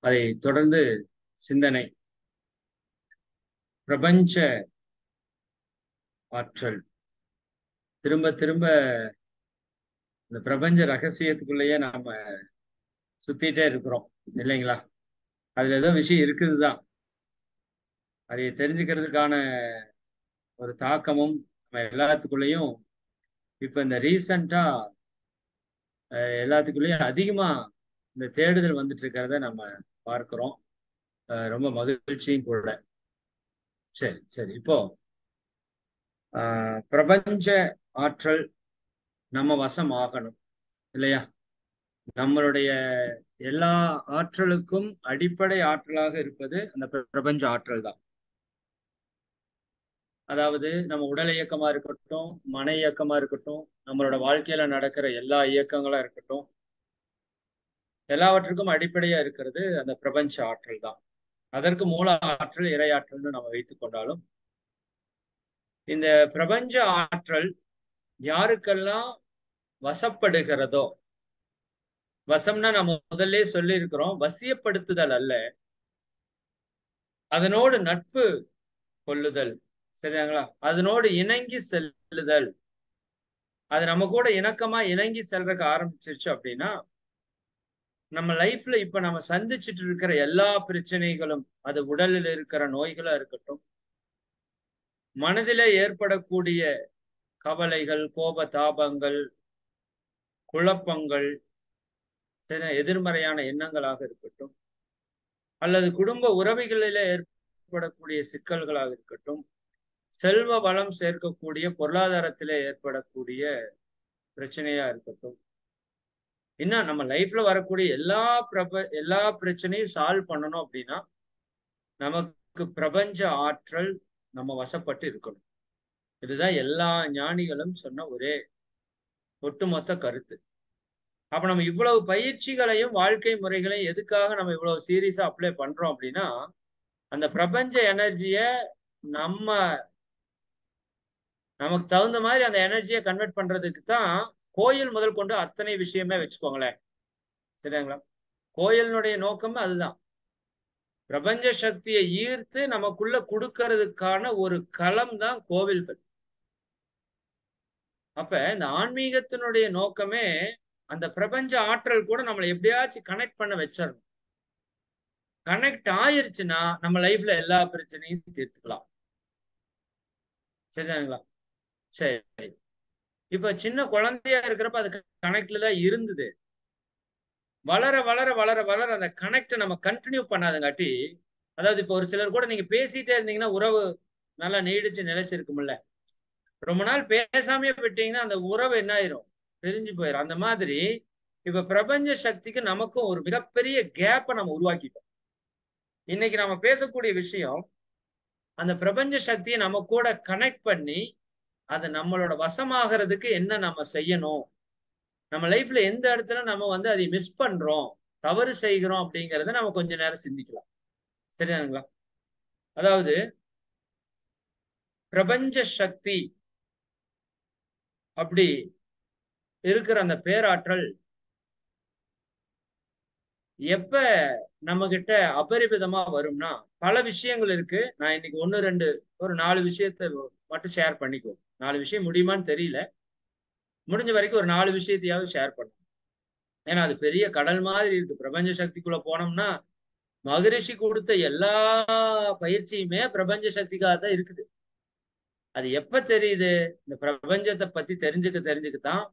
அதை தொடர்ந்து சிந்தனை. பிரபஞ்ச ஆற்றல். திரும்ப திரும்ப இந்த பிரபஞ்ச ரகசியத்துக்குள்ளேயே நாம சுத்திட்டே இருக்கிறோம் இல்லைங்களா? அதுல ஏதோ விஷயம் இருக்குதுதான். அதை தெரிஞ்சுக்கிறதுக்கான ஒரு தாக்கமும் நம்ம எல்லாத்துக்குள்ளேயும் இப்ப இந்த ரீசண்டா எல்லாத்துக்குள்ளேயும் அதிகமா இந்த தேடுதல் வந்துட்டு இருக்கிறத நம்ம பார்க்கிறோம். ரொம்ப மகிழ்ச்சியும் கூட. சரி சரி. இப்போ பிரபஞ்ச ஆற்றல் நம்ம வசம் ஆகணும் இல்லையா? நம்மளுடைய எல்லா ஆற்றலுக்கும் அடிப்படை ஆற்றலாக இருப்பது அந்த பிரபஞ்ச ஆற்றல் தான். அதாவது நம்ம உடல் இயக்கமா இருக்கட்டும், மன இயக்கமா இருக்கட்டும், நம்மளோட வாழ்க்கையில நடக்கிற எல்லா இயக்கங்களா இருக்கட்டும், எல்லாவற்றுக்கும் அடிப்படையா இருக்கிறது அந்த பிரபஞ்ச ஆற்றல் தான். அதற்கு மூல ஆற்றல் இறையாற்றல்னு நம்ம வைத்துக் கொண்டாலும், இந்த பிரபஞ்ச ஆற்றல் யாருக்கெல்லாம் வசப்படுகிறதோ, வசம்னா நம்ம முதல்ல சொல்லி இருக்கிறோம், வசியப்படுத்துதல் அல்ல, அதனோடு நட்பு கொள்ளுதல். சரியாங்களா? அதனோடு இணங்கி செல்லுதல். அது நம்ம கூட இணக்கமா இணங்கி செல்றதுக்கு ஆரம்பிச்சிருச்சு அப்படின்னா, நம்ம லைஃப்ல இப்ப நம்ம சந்திச்சுட்டு இருக்கிற எல்லா பிரச்சனைகளும், அது உடலில் இருக்கிற நோய்களா இருக்கட்டும், மனதிலே ஏற்படக்கூடிய கவலைகள், கோப தாபங்கள், குழப்பங்கள், எதிர்மறையான எண்ணங்களாக இருக்கட்டும், அல்லது குடும்ப உறவுகளிலே ஏற்படக்கூடிய சிக்கல்களாக இருக்கட்டும், செல்வ வளம் சேர்க்கக்கூடிய பொருளாதாரத்திலே ஏற்படக்கூடிய பிரச்சனையா இருக்கட்டும், இன்னும் நம்ம லைஃப்ல வரக்கூடிய எல்லா பிரச்சனையும் சால்வ் பண்ணணும் அப்படின்னா நமக்கு பிரபஞ்ச ஆற்றல் நம்ம வசப்பட்டு இருக்கணும். இதுதான் எல்லா ஞானிகளும் சொன்ன ஒரே ஒட்டுமொத்த கருத்து. அப்ப நம்ம இவ்வளவு பயிற்சிகளையும் வாழ்க்கை முறைகளையும் எதுக்காக நம்ம இவ்வளவு சீரியஸா அப்ளை பண்றோம் அப்படின்னா, அந்த பிரபஞ்ச எனர்ஜிய நம்ம நமக்கு தகுந்த மாதிரி அந்த எனர்ஜியை கன்வெர்ட் பண்றதுக்கு தான் கோயில் முதல் கொண்டு அத்தனை விஷயமே வச்சுக்கோங்களேன். சரிங்களா? கோயிலினுடைய நோக்கம் அதுதான். பிரபஞ்ச சக்தியை ஈர்த்து நமக்குள்ள கொடுக்கறதுக்கான ஒரு களம் தான் கோவில்கள். அப்ப இந்த ஆன்மீகத்தினுடைய நோக்கமே அந்த பிரபஞ்ச ஆற்றல் கூட நம்மளை எப்படியாச்சும் கனெக்ட் பண்ண வச்சிடணும். கனெக்ட் ஆயிருச்சுன்னா நம்ம லைஃப்ல எல்லா பிரச்சனையும் தீர்த்துக்கலாம். சரிதானுங்களா? சரி. இப்ப சின்ன குழந்தையா இருக்கிறப்ப அது கனெக்ட்ல தான் இருந்தது. வளர வளர வளர வளர அந்த கனெக்ட் நம்ம கண்டினியூ பண்ணாதங்காட்டி, அதாவது இப்ப ஒரு சிலர் கூட நீங்க பேசிட்டே இருந்தீங்கன்னா உறவு நல்லா நீடிச்சு நிலைச்சிருக்கும்ல. ரொம்ப நாள் பேசாமே விட்டீங்கன்னா அந்த உறவு என்ன ஆயிரும்? பிரிஞ்சு போயிடும். அந்த மாதிரி இப்ப பிரபஞ்ச சக்திக்கு நமக்கும் ஒரு மிகப்பெரிய கேப்பை நம்ம உருவாக்கிட்டோம். இன்னைக்கு நம்ம பேசக்கூடிய விஷயம் அந்த பிரபஞ்ச சக்தியை நம்ம கூட கனெக்ட் பண்ணி அது நம்மளோட வசமாகிறதுக்கு என்ன நம்ம செய்யணும், நம்ம லைஃப்ல எந்த இடத்துல நம்ம வந்து அதை மிஸ் பண்றோம், தவறு செய்கிறோம் அப்படிங்கிறத நம்ம கொஞ்ச நேரம் சிந்திக்கலாம். சரிதானுங்களா? அதாவது பிரபஞ்ச சக்தி அப்படி இருக்கிற அந்த பேராற்றல் எப்ப நம்ம கிட்ட அபரிமிதமா வரும்னா, பல விஷயங்கள் இருக்கு. நான் இன்னைக்கு ஒன்னு ரெண்டு ஒரு 4 விஷயத்த மட்டும் ஷேர் பண்ணிக்குவோம். 4 விஷயம் முடியுமான்னு தெரியல. முடிஞ்ச வரைக்கும் ஒரு 4 விஷயத்தையாவது ஷேர் பண்ணுவோம். ஏன்னா அது பெரிய கடல் மாதிரி இருக்கு. பிரபஞ்ச சக்திக்குள்ள போனோம்னா மகரிஷி கொடுத்த எல்லா பயிற்சியுமே பிரபஞ்ச சக்திக்காக தான் இருக்குது. அது எப்ப தெரியுது? இந்த பிரபஞ்சத்தை பத்தி தெரிஞ்சுக்கத்தான்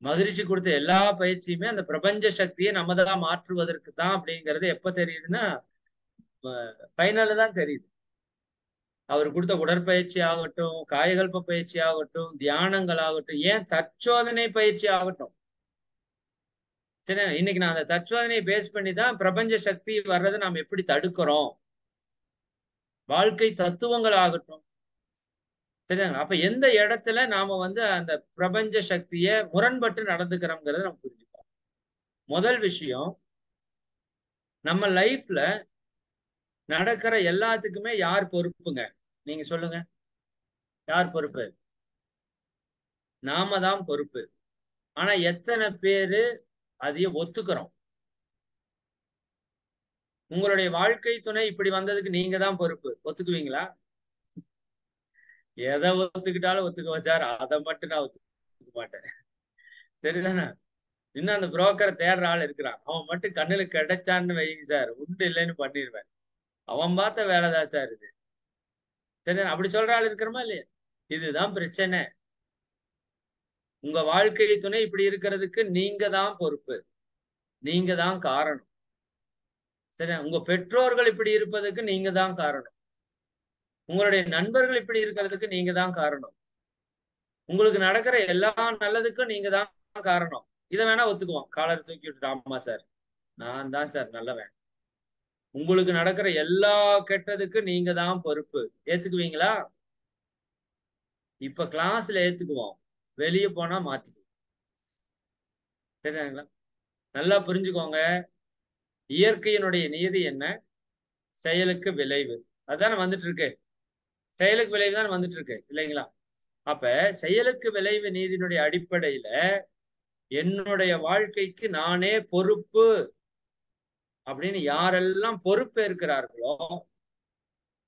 மகரிஷி கொடுத்த எல்லா பயிற்சியுமே அந்த பிரபஞ்ச சக்தியை நம்ம தான் மாற்றுவதற்கு தான் அப்படிங்கிறது எப்ப தெரியுதுன்னா ஃபைனல்ல தான் தெரியுது. அவர் கொடுத்த உடற்பயிற்சி ஆகட்டும், காயகல்ப பயிற்சி ஆகட்டும், தியானங்கள் ஆகட்டும், ஏன் தற்சோதனை பயிற்சி ஆகட்டும். சரி, இன்னைக்கு நான் அந்த தற்சோதனையை பேஸ் பண்ணி தான் பிரபஞ்ச சக்தி வர்றதை நாம் எப்படி தடுக்கிறோம், வாழ்க்கை தத்துவங்கள் ஆகட்டும். சரிதாங்க. அப்ப எந்த இடத்துல நாம வந்து அந்த பிரபஞ்ச சக்திய முரண்பட்டு நடந்துக்கிறோம்ங்கிறத நம்ம புரிஞ்சுக்கலாம். முதல் விஷயம், நம்ம லைஃப்ல நடக்கிற எல்லாத்துக்குமே யார் பொறுப்புங்க? நீங்க சொல்லுங்க. யார் பொறுப்பு? நாம தான் பொறுப்பு. ஆனா எத்தனை பேரு அதைய ஒத்துக்கிறோம்? உங்களுடைய வாழ்க்கை துணை இப்படி வந்ததுக்கு நீங்க தான் பொறுப்பு. ஒத்துக்குவீங்களா? எதை ஒத்துக்கிட்டாலும் ஒத்துக்குவா சார், அதை மட்டும் நான் ஒத்துக்க மாட்டேன். சரிதானே? இன்னும் அந்த புரோக்கரை தேடுற ஆள் இருக்கிறான், அவன் மட்டும் கண்ணுல கிடைச்சான்னு வைங்க சார், உண்டு இல்லைன்னு பண்ணிடுவேன். அவன் பார்த்த வேலைதான் சார் இது. சரி, அப்படி சொல்ற ஆள் இருக்கிறோமா இல்லையா? இதுதான் பிரச்சனை. உங்க வாழ்க்கை துணை இப்படி இருக்கிறதுக்கு நீங்க தான் பொறுப்பு, நீங்க தான் காரணம். சரி, உங்க பெற்றோர்கள் இப்படி இருப்பதற்கு நீங்க தான் காரணம். உங்களுடைய நண்பர்கள் இப்படி இருக்கிறதுக்கு நீங்க தான் காரணம். உங்களுக்கு நடக்கிற எல்லா நல்லதுக்கும் நீங்க தான் காரணம். இதை வேணா ஒத்துக்குவோம், காலர் தூக்கி விட்டுட்டு, ஆமா சார் நான் தான் சார் நல்லவன். உங்களுக்கு நடக்கிற எல்லா கெட்டதுக்கு நீங்க தான் பொறுப்பு. ஏத்துக்குவீங்களா? இப்ப கிளாஸ்ல ஏத்துக்குவோம், வெளியே போனா மாத்திக்குவோம். சரிங்களா? நல்லா புரிஞ்சுக்கோங்க. இயற்கையினுடைய நியதி என்ன? செயலுக்கு விளைவு. அதானே வந்துட்டு இருக்கு. செயலுக்கு விளைவு தான் வந்துட்டு இருக்கு இல்லைங்களா? அப்ப செயலுக்கு விளைவு நீதியினுடைய அடிப்படையில என்னுடைய வாழ்க்கைக்கு நானே பொறுப்பு அப்படின்னு யாரெல்லாம் பொறுப்பேற்கிறார்களோ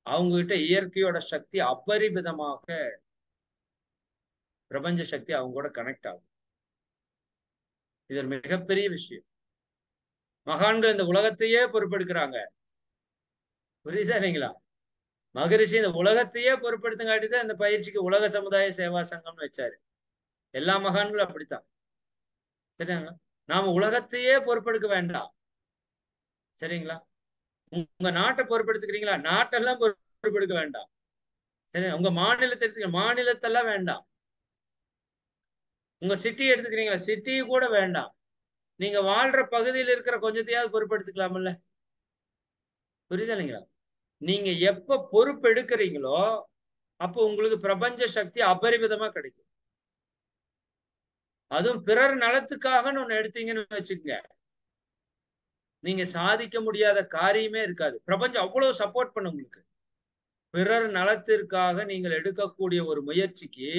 அவங்க கிட்ட இயற்கையோட சக்தி அபரிமிதமாக, பிரபஞ்ச சக்தி அவங்க கூட கனெக்ட் ஆகும். இது ஒரு மிகப்பெரிய விஷயம். மகான்கள் இந்த உலகத்தையே பொறுப்பெடுக்கிறாங்க. புரியுதா இல்லைங்களா? மகரிஷி இந்த உலகத்தையே பொறுப்பெடுத்தங்காட்டிதான் இந்த பயிற்சிக்கு உலக சமுதாய சேவா சங்கம்னு வச்சாரு. எல்லா மகான்களும் அப்படித்தான். சரிங்களா? நாம உலகத்தையே பொறுப்பெடுக்க வேண்டாம். சரிங்களா? உங்க நாட்டை பொறுப்பெடுத்துக்கிறீங்களா? நாட்டெல்லாம் பொறுப்பெடுக்க வேண்டாம். சரி, உங்க மாநிலத்தை எடுத்துக்க, மாநிலத்தெல்லாம் வேண்டாம். உங்க சிட்டி எடுத்துக்கிறீங்களா? சிட்டி கூட வேண்டாம். நீங்க வாழ்ற பகுதியில் இருக்கிற கொஞ்சத்தையாவது பொறுப்பெடுத்துக்கலாம்ல. புரியுதா இல்லைங்களா? நீங்க எப்ப பொறுப்பு எடுக்கிறீங்களோ அப்போ உங்களுக்கு பிரபஞ்ச சக்தி அபரிமிதமா கிடைக்கும். அதுவும் பிறர் நலத்துக்காக ஒண்ணு எடுத்தீங்கன்னு வச்சுக்கோங்க, நீங்க சாதிக்க முடியாத காரியமே இருக்காது. பிரபஞ்சம் அவ்வளவு சப்போர்ட் பண்ண உங்களுக்கு. பிறர் நலத்திற்காக நீங்கள் எடுக்கக்கூடிய ஒரு முயற்சிக்கு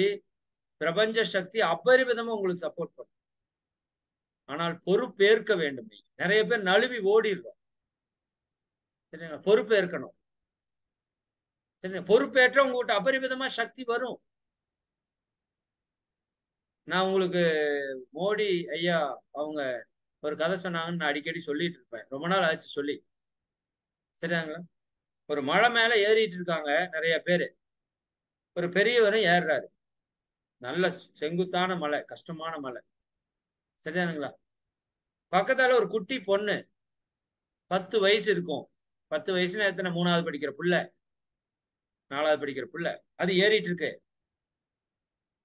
பிரபஞ்ச சக்தி அபரிமிதமா உங்களுக்கு சப்போர்ட் பண்ணும். ஆனால் பொறுப்பேற்க வேண்டும். நீங்க நிறைய பேர் நழுவி ஓடிடுறோம். சரிங்களா? பொறுப்பேற்கணும். சரி, பொறுப்பேற்ற உங்ககிட்ட அபரிமிதமா சக்தி வரும். நான் உங்களுக்கு மோடி ஐயா அவங்க ஒரு கதை சொன்னாங்கன்னு நான் அடிக்கடி சொல்லிட்டு இருப்பேன், ரொம்ப நாள் ஆச்சு சொல்லி. சரிங்களா? ஒரு மலை மேல ஏறிட்டு இருக்காங்க நிறைய பேரு. ஒரு பெரியவரும் ஏறுறாரு. நல்ல செங்குத்தான மலை, கஷ்டமான மலை. சரியானுங்களா? பக்கத்தால ஒரு குட்டி பொண்ணு, 10 வயசு இருக்கும். 10 வயசுல எத்தனை, 3வது படிக்கிற புள்ள, 4வது படிக்கிற புள்ள, அது ஏறிட்டு இருக்கு.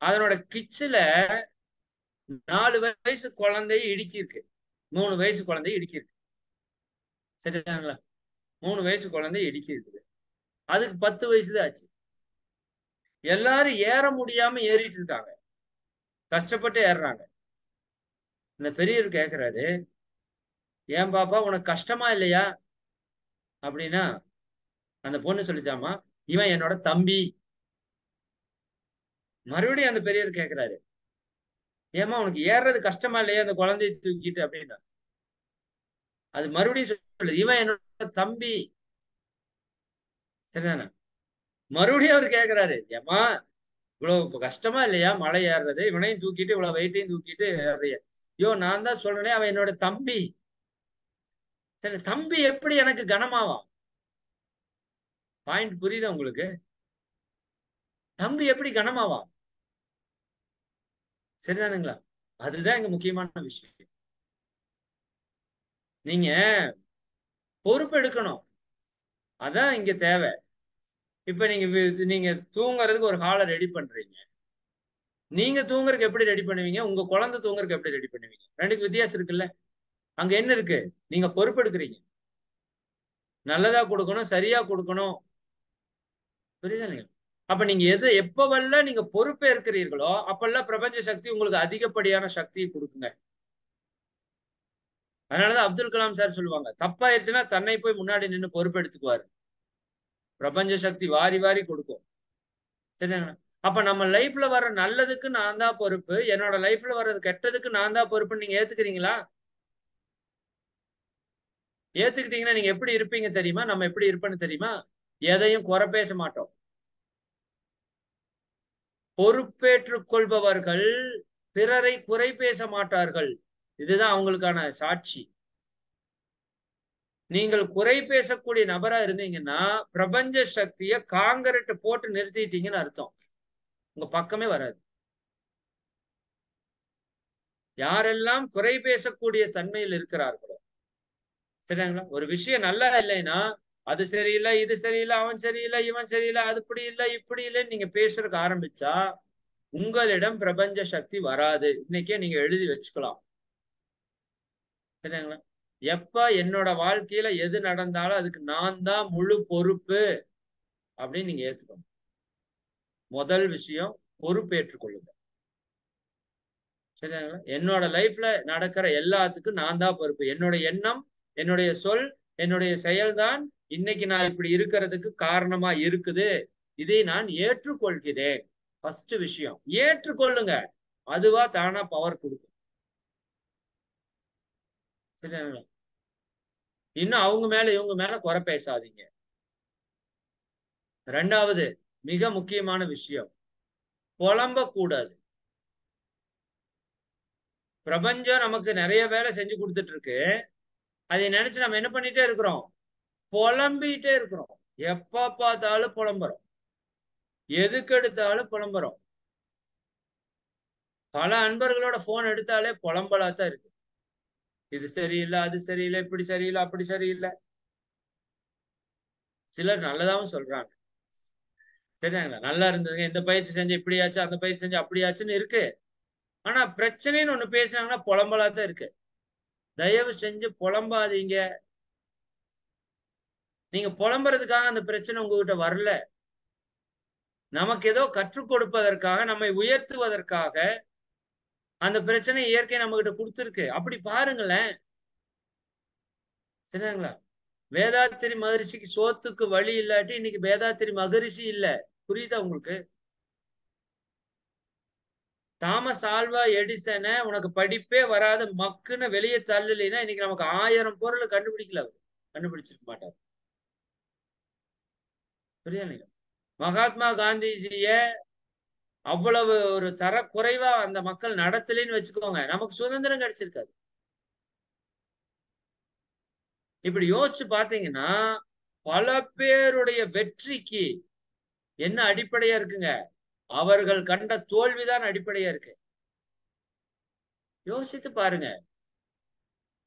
அதனோட கிச்சில 4 வயசு குழந்தைய இடுக்கியிருக்கு. 3 வயசு குழந்தைய இடுக்கியிருக்கு. சரிதானுங்களா? 3 வயசு குழந்தைய இடுக்கி இருக்குது. அதுக்கு 10 வயசுதான் ஆச்சு. எல்லாரும் ஏற முடியாம ஏறிட்டு இருக்காங்க, கஷ்டப்பட்டு ஏறுறாங்க. இந்த பெரியவர் கேக்குறாரு, ஏன் பாப்பா உனக்கு கஷ்டமா இல்லையா அப்படின்னா, அந்த பொண்ணு சொல்லிச்சாமா, இவன் என்னோட தம்பி. மறுபடியும் அந்த பெரியவர் கேக்குறாரு, ஏமா உனக்கு ஏறுறது கஷ்டமா இல்லையா அந்த குழந்தைய தூக்கிட்டு அப்படின்னா, அது மறுபடியும் சொல்லுது, இவன் என்னோட தம்பி. சரிதானே? மறுபடியும் அவர் கேக்குறாரு, ஏமா இவ்வளவு கஷ்டமா இல்லையா மலை ஏறுறது, இவனையும் தூக்கிட்டு இவ்வளவு வெயிட்டையும் தூக்கிட்டு ஏறுறிய. ஐயோ நான் தான் சொல்றேனே அவன் என்னோட தம்பி. சரி, தம்பி எப்படி எனக்கு கனமாவான்? பாயிண்ட் புரியுதா உங்களுக்கு? தம்பி எப்படி கனமாவான்? சரிதானுங்களா? அதுதான் இங்க முக்கியமான விஷயம். நீங்க பொறுப்பு எடுக்கணும், அதான் இங்க தேவை. இப்ப நீங்க தூங்குறதுக்கு ஒரு ஹாலை ரெடி பண்றீங்க. நீங்க தூங்குறதுக்கு எப்படி ரெடி பண்ணுவீங்க? உங்க குழந்தை தூங்குறதுக்கு எப்படி ரெடி பண்ணுவீங்க? ரெண்டுக்கு வித்தியாசம் இருக்குல்ல. அங்க என்ன இருக்கு? நீங்க பொறுப்பு எடுக்கிறீங்க, நல்லதா கொடுக்கணும், சரியா கொடுக்கணும். புரியுதா இல்லையா? அப்ப நீங்க எப்பவெல்லாம் நீங்க பொறுப்பேற்கிறீர்களோ அப்பெல்லாம் பிரபஞ்ச சக்தி உங்களுக்கு அதிகப்படியான சக்தியை கொடுக்குங்க. அதனாலதான் அப்துல் கலாம் சார் சொல்லுவாங்க, தப்பாயிருச்சுன்னா தன்னை போய் முன்னாடி நின்று பொறுப்பெடுத்துக்குவாரு. பிரபஞ்ச சக்தி வாரி வாரி கொடுக்கும். சரிங்களா? அப்ப நம்ம லைஃப்ல வர நல்லதுக்கு நான் தான் பொறுப்பு, என்னோட லைஃப்ல வர்றது கெட்டதுக்கு நான் தான் பொறுப்புன்னு நீங்க ஏத்துக்கிறீங்களா? ஏத்துக்கிட்டீங்கன்னா நீங்க எப்படி இருப்பீங்க தெரியுமா? நம்ம எப்படி இருப்பேன்னு தெரியுமா? எதையும் குறை பேச மாட்டோம். பொறுப்பேற்றுக் கொள்பவர்கள் பிறரை குறை பேச மாட்டார்கள். இதுதான் அவங்களுக்கான சாட்சி. நீங்கள் குறை பேசக்கூடிய நபரா இருந்தீங்கன்னா பிரபஞ்ச சக்திய காங்கிரட் போட்டு நிறுத்திட்டீங்கன்னு அர்த்தம். உங்க பக்கமே வராது. யாரெல்லாம் குறை பேசக்கூடிய தன்மையில் இருக்கிறார்களோ, சரிங்களா? ஒரு விஷயம் நல்லா இல்லைன்னா அது சரியில்லை, இது சரியில்லை, அவன் சரியில்லை, இவன் சரியில்லை, அது இப்படி இல்லை, இப்படி இல்லைன்னு நீங்க பேசுறதுக்கு ஆரம்பிச்சா உங்களிடம் பிரபஞ்ச சக்தி வராது. இன்னைக்கே நீங்க எழுதி வச்சுக்கலாம். சரிங்களா? எப்ப என்னோட வாழ்க்கையில எது நடந்தாலும் அதுக்கு நான் தான் முழு பொறுப்பு அப்படின்னு நீங்க ஏத்துக்கணும். முதல் விஷயம் பொறுப்பேற்றுக் கொள்ளுங்க. சரிங்களா? என்னோட லைஃப்ல நடக்கிற எல்லாத்துக்கும் நான் தான் பொறுப்பு. என்னோட எண்ணம், என்னுடைய சொல், என்னுடைய செயல்தான் இன்னைக்கு நான் இப்படி இருக்கிறதுக்கு காரணமா இருக்குது. இதை நான் ஏற்றுக்கொள்கிறேன். ஃபர்ஸ்ட் விஷயம் ஏற்றுக்கொள்ளுங்க. அதுவா தானா பவர் கொடுக்கும். சரிங்களா? இன்னும் அவங்க மேல இவங்க மேல குறை பேசாதீங்க. ரெண்டாவது மிக முக்கியமான விஷயம், புலம்ப கூடாது. பிரபஞ்சம் நமக்கு நிறைய வேலை செஞ்சு கொடுத்துட்டு இருக்கு. அதை நினைச்சு நம்ம என்ன பண்ணிட்டே இருக்கிறோம்? புலம்பிட்டே இருக்கிறோம். எப்ப பார்த்தாலும் புலம்புறோம். எதுக்கு எடுத்தாலும் புலம்புறோம். பல அன்பர்களோட போன் எடுத்தாலே புலம்பலாத்தான் இருக்கு. இது சரியில்லை, அது சரியில்லை, இப்படி சரியில்லை, அப்படி சரியில்லை. சிலர் நல்லதாவும் சொல்றாங்க. சரிங்களா? நல்லா இருந்ததுங்க, இந்த பயிற்சி செஞ்சு இப்படியாச்சு, அந்த பயிற்சி செஞ்சு அப்படியாச்சுன்னு இருக்கு. ஆனா பிரச்சனைன்னு ஒண்ணு பேசினாங்கன்னா புலம்பலாத்தான் இருக்கு. தயவு செஞ்சு புலம்பாதீங்க. நீங்க புலம்புறதுக்காக அந்த பிரச்சனை உங்ககிட்ட வரல. நமக்கு ஏதோ கற்றுக் கொடுப்பதற்காக, நம்மை உயர்த்துவதற்காக அந்த பிரச்சனை இயற்கை நம்ம கிட்ட கொடுத்துருக்கு. அப்படி பாருங்களேன். சரிங்களா? வேதாத்திரி மகரிஷிக்கு சோத்துக்கு வழி இல்லாட்டி இன்னைக்கு வேதாத்திரி மகரிஷி இல்ல. புரியுதா உங்களுக்கு? தாமஸ் ஆல்வா எடிசனை உனக்கு படிப்பே வராத மக்குன்னு வெளியே தள்ளலைன்னா இன்னைக்கு நமக்கு 1000 பொருள் கண்டுபிடிக்கல. அவர் கண்டுபிடிச்சிருக்க மாட்டார். புரியுதா? மகாத்மா காந்திஜிய அவ்வளவு ஒரு தரக்குறைவா அந்த மக்கள் நடத்தலைன்னு வச்சுக்கோங்க, நமக்கு சுதந்திரம் கிடைச்சிருக்காது. இப்படி யோசிச்சு பாத்தீங்கன்னா பல பேருடைய வெற்றிக்கு என்ன அடிப்படையா இருக்குங்க? அவர்கள் கண்ட தோல்விதான் அடிப்படையா இருக்கு. யோசித்து பாருங்க.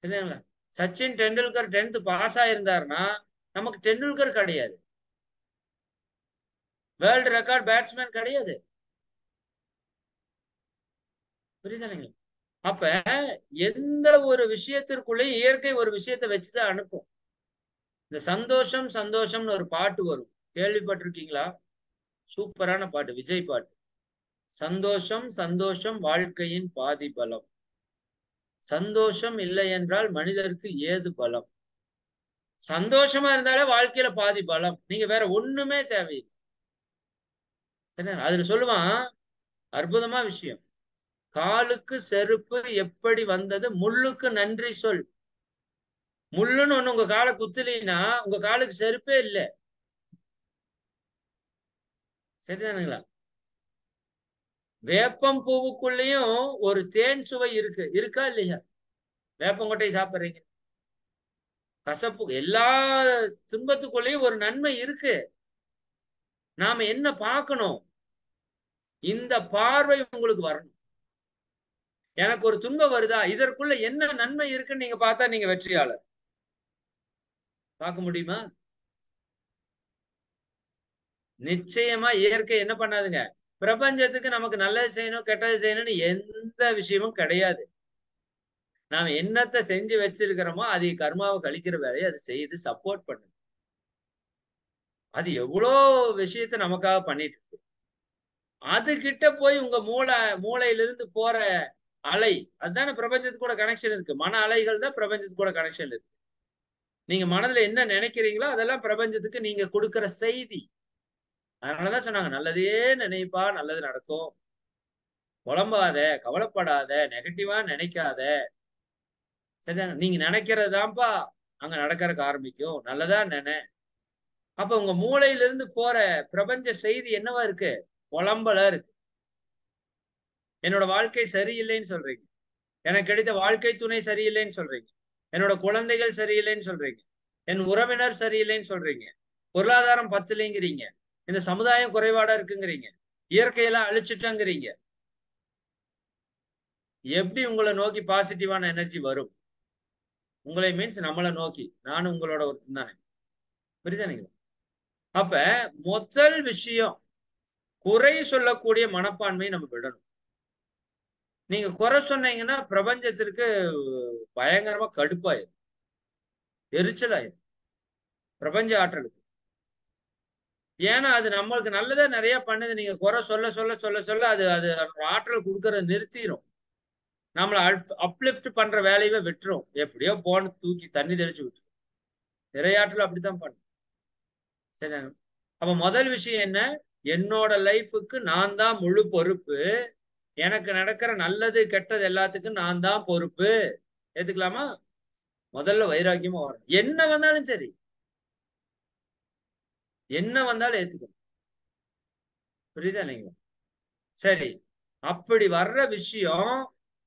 சரிங்களா? சச்சின் டெண்டுல்கர் 10th பாஸ் ஆயிருந்தாருன்னா நமக்கு டெண்டுல்கர் கிடையாது. வேர்ல்டு ரெக்கார்ட் பேட்ஸ்மேன் கிடையாது. புரியுதுங்களா? அப்ப எந்த ஒரு விஷயத்திற்குள்ளேயும் இயற்கை ஒரு விஷயத்தை வச்சுதான் அனுப்பும். இந்த சந்தோஷம் சந்தோஷம்னு ஒரு பாட்டு வரும், கேள்விப்பட்டிருக்கீங்களா? சூப்பரான பாட்டு, விஜய் பாட்டு. சந்தோஷம் சந்தோஷம் வாழ்க்கையின் பாதி பலம். சந்தோஷம் இல்லை என்றால் மனிதருக்கு ஏது பலம். சந்தோஷமா இருந்தாலே வாழ்க்கையில பாதி பலம். நீங்க வேற ஒண்ணுமே தேவையில்லை. அதுல சொல்லுவான் அற்புதமா விஷயம். காலுக்கு செருப்பு எப்படி வந்தது, முள்ளுக்கு நன்றி சொல். முள்ளுன்னு ஒண்ணு உங்க காலை குத்துலீங்கன்னா உங்க காலுக்கு செருப்பே இல்லை. சரிதானுங்களா? வேப்பம் பூவுக்குள்ளேயும் ஒரு தேன் சுவை இருக்கு, இருக்கா இல்லையா? வேப்பங்கொட்டை சாப்பிடுறீங்க, கசப்பு, எல்லா துன்பத்துக்குள்ளேயும் ஒரு நன்மை இருக்கு. நாம என்ன பார்க்கணும்? இந்த பார்வை உங்களுக்கு வரணும். எனக்கு ஒரு துன்பம் வருதா, இதற்குள்ள என்ன நன்மை இருக்குன்னு நீங்க பார்த்தா நீங்க வெற்றியாளர். பார்க்க முடியுமா? நிச்சயமா இயற்கை என்ன பண்ணாதுங்க. பிரபஞ்சத்துக்கு நமக்கு நல்லது செய்யணும் கெட்டது செய்யணும்னு எந்த விஷயமும் கிடையாது. நாம என்னத்தை செஞ்சு வச்சிருக்கிறோமோ அதை கர்மாவை கழிக்கிற வேலையை அது செய்து சப்போர்ட் பண்ணுது. அது எவ்வளோ விஷயத்த நமக்காக பண்ணிட்டு இருக்கு. அது கிட்ட போய் உங்க மூளையிலிருந்து போற அலை, அதுதானே பிரபஞ்சத்து கூட கனெக்ஷன் இருக்கு. மன அலைகள் தான் பிரபஞ்சத்து கூட கனெக்ஷன் இருக்கு. நீங்க மனதுல என்ன நினைக்கிறீங்களோ அதெல்லாம் பிரபஞ்சத்துக்கு நீங்க கொடுக்கிற செய்தி. அதனாலதான் சொன்னாங்க நல்லதே நினைப்பா நல்லது நடக்கும். புலம்பாத, கவலைப்படாத, நெகட்டிவா நினைக்காத. சரிதாங்க? நீங்க நினைக்கிறதுதான்ப்பா அங்க நடக்கறக்கு ஆரம்பிக்கும். நல்லதா நினை. அப்ப உங்க மூளையிலிருந்து போற பிரபஞ்ச செய்தி என்னவா இருக்கு? புலம்பலா இருக்கு. என்னோட வாழ்க்கை சரியில்லைன்னு சொல்றீங்க. எனக்கு கிடைத்த வாழ்க்கை துணை சரியில்லைன்னு சொல்றீங்க. என்னோட குழந்தைகள் சரியில்லைன்னு சொல்றீங்க. என் உறவினர் சரியில்லைன்னு சொல்றீங்க. பொருளாதாரம் பத்தலைங்கிறீங்க. இந்த சமுதாயம் குறைபாடா இருக்குங்கிறீங்க. இயற்கையெல்லாம் அழிச்சிட்டங்கிறீங்க. எப்படி உங்களை நோக்கி பாசிட்டிவான எனர்ஜி வரும்? உங்களை மீன்ஸ் நம்மளை நோக்கி. நானும் உங்களோட ஒருத்தன் தானே. புரியுதானுங்களா? அப்ப முதல் விஷயம், குறை சொல்லக்கூடிய மனப்பான்மையை நம்ம விடணும். நீங்க குறை சொன்னீங்கன்னா பிரபஞ்சத்திற்கு பயங்கரமா கடுப்பாயிரும், எரிச்சலாயிரும் பிரபஞ்ச ஆற்றலுக்கு. ஏன்னா அது நம்மளுக்கு நல்லதா நிறைய பண்ணுது. நீங்க குறை சொல்ல சொல்ல சொல்ல சொல்ல அது அது ஆற்றல் கொடுக்கறத நிறுத்திடும். நம்மளை அப்லிஃப்ட் பண்ற வேலையை விட்டுரும். எப்படியோ போன தூக்கி தண்ணி தெளிச்சு விட்டுரும். இறையாற்றல் அப்படித்தான் பண்ணும். சரி. அப்ப முதல் விஷயம் என்ன? என்னோட லைஃபுக்கு நான் தான் முழு பொறுப்பு. எனக்கு நடக்கிற நல்லது கெட்டது எல்லாத்துக்கும் நான் தான் பொறுப்பு. ஏத்துக்கலாமா? முதல்ல வைராக்கியமா வரணும். என்ன வந்தாலும் சரி, என்ன வந்தாலும் ஏத்துக்கணும். புரியுதா நீங்க? சரி, அப்படி வர்ற விஷயம்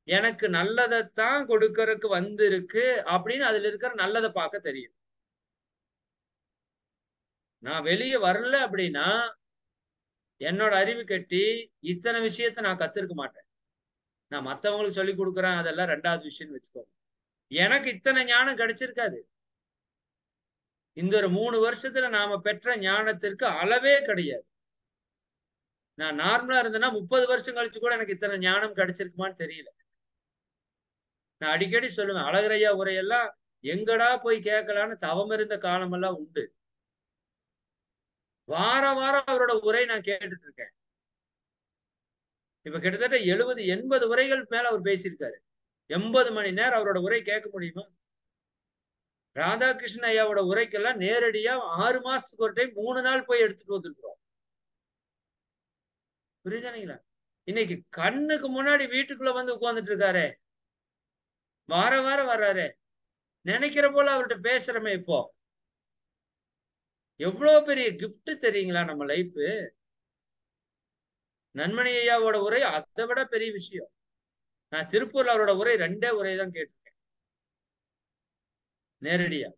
எனக்கு நல்லதைத்தான் கொடுக்கறதுக்கு வந்திருக்கு அப்படின்னு அதுல இருக்கிற நல்லதை பார்க்க தெரியும். நான் வெளியே வரல அப்படின்னா என்னோட அறிவு கட்டி இத்தனை விஷயத்த நான் கத்திருக்க மாட்டேன். நான் மத்தவங்களுக்கு சொல்லி கொடுக்குறேன், அதெல்லாம் ரெண்டாவது விஷயம்னு வச்சுக்கோங்க. எனக்கு இத்தனை ஞானம் கிடைச்சிருக்காது. இந்த ஒரு 3 வருஷத்துல நாம பெற்ற ஞானத்திற்கு அளவே கிடையாது. நான் நார்மலா இருந்தேன்னா 30 வருஷம் கழிச்சு கூட எனக்கு இத்தனை ஞானம் கிடைச்சிருக்குமான்னு தெரியல. நான் அடிக்கடி சொல்லுவேன், அழகரையா உரையெல்லாம் எங்கடா போய் கேட்கலான்னு தவம் இருந்த காலமெல்லாம் உண்டு. வாரம் வாரம் அவரோட உரை நான் கேட்டுட்டு இருக்கேன். இப்ப கிட்டத்தட்ட 70 80 உரைகள் மேல அவர் பேசியிருக்காரு. 80 மணி நேரம் அவரோட உரை கேட்க முடியுமா? ராதாகிருஷ்ண ஐயாவோட உரைக்கெல்லாம் நேரடியா 6 மாசத்துக்கு ஒரு டைம் 3 நாள் போய் எடுத்துட்டு வந்துருக்கோம். புரியுதுங்களா? இன்னைக்கு கண்ணுக்கு முன்னாடி வீட்டுக்குள்ள வந்து உட்கார்ந்துட்டு இருக்காரு. வார வாரம் வர்றாரு. நினைக்கிற போல அவர்கிட்ட பேசுறமே இப்போ. எவ்வளவு பெரிய கிஃப்ட் தெரியுங்களா நம்ம லைஃப். நன்மணி ஐயாவோட உரை அதை விட பெரிய விஷயம். நான் திருப்பூர்ல அவரோட உரை 2 உரை தான் கேட்டிருக்கேன் நேரடியா.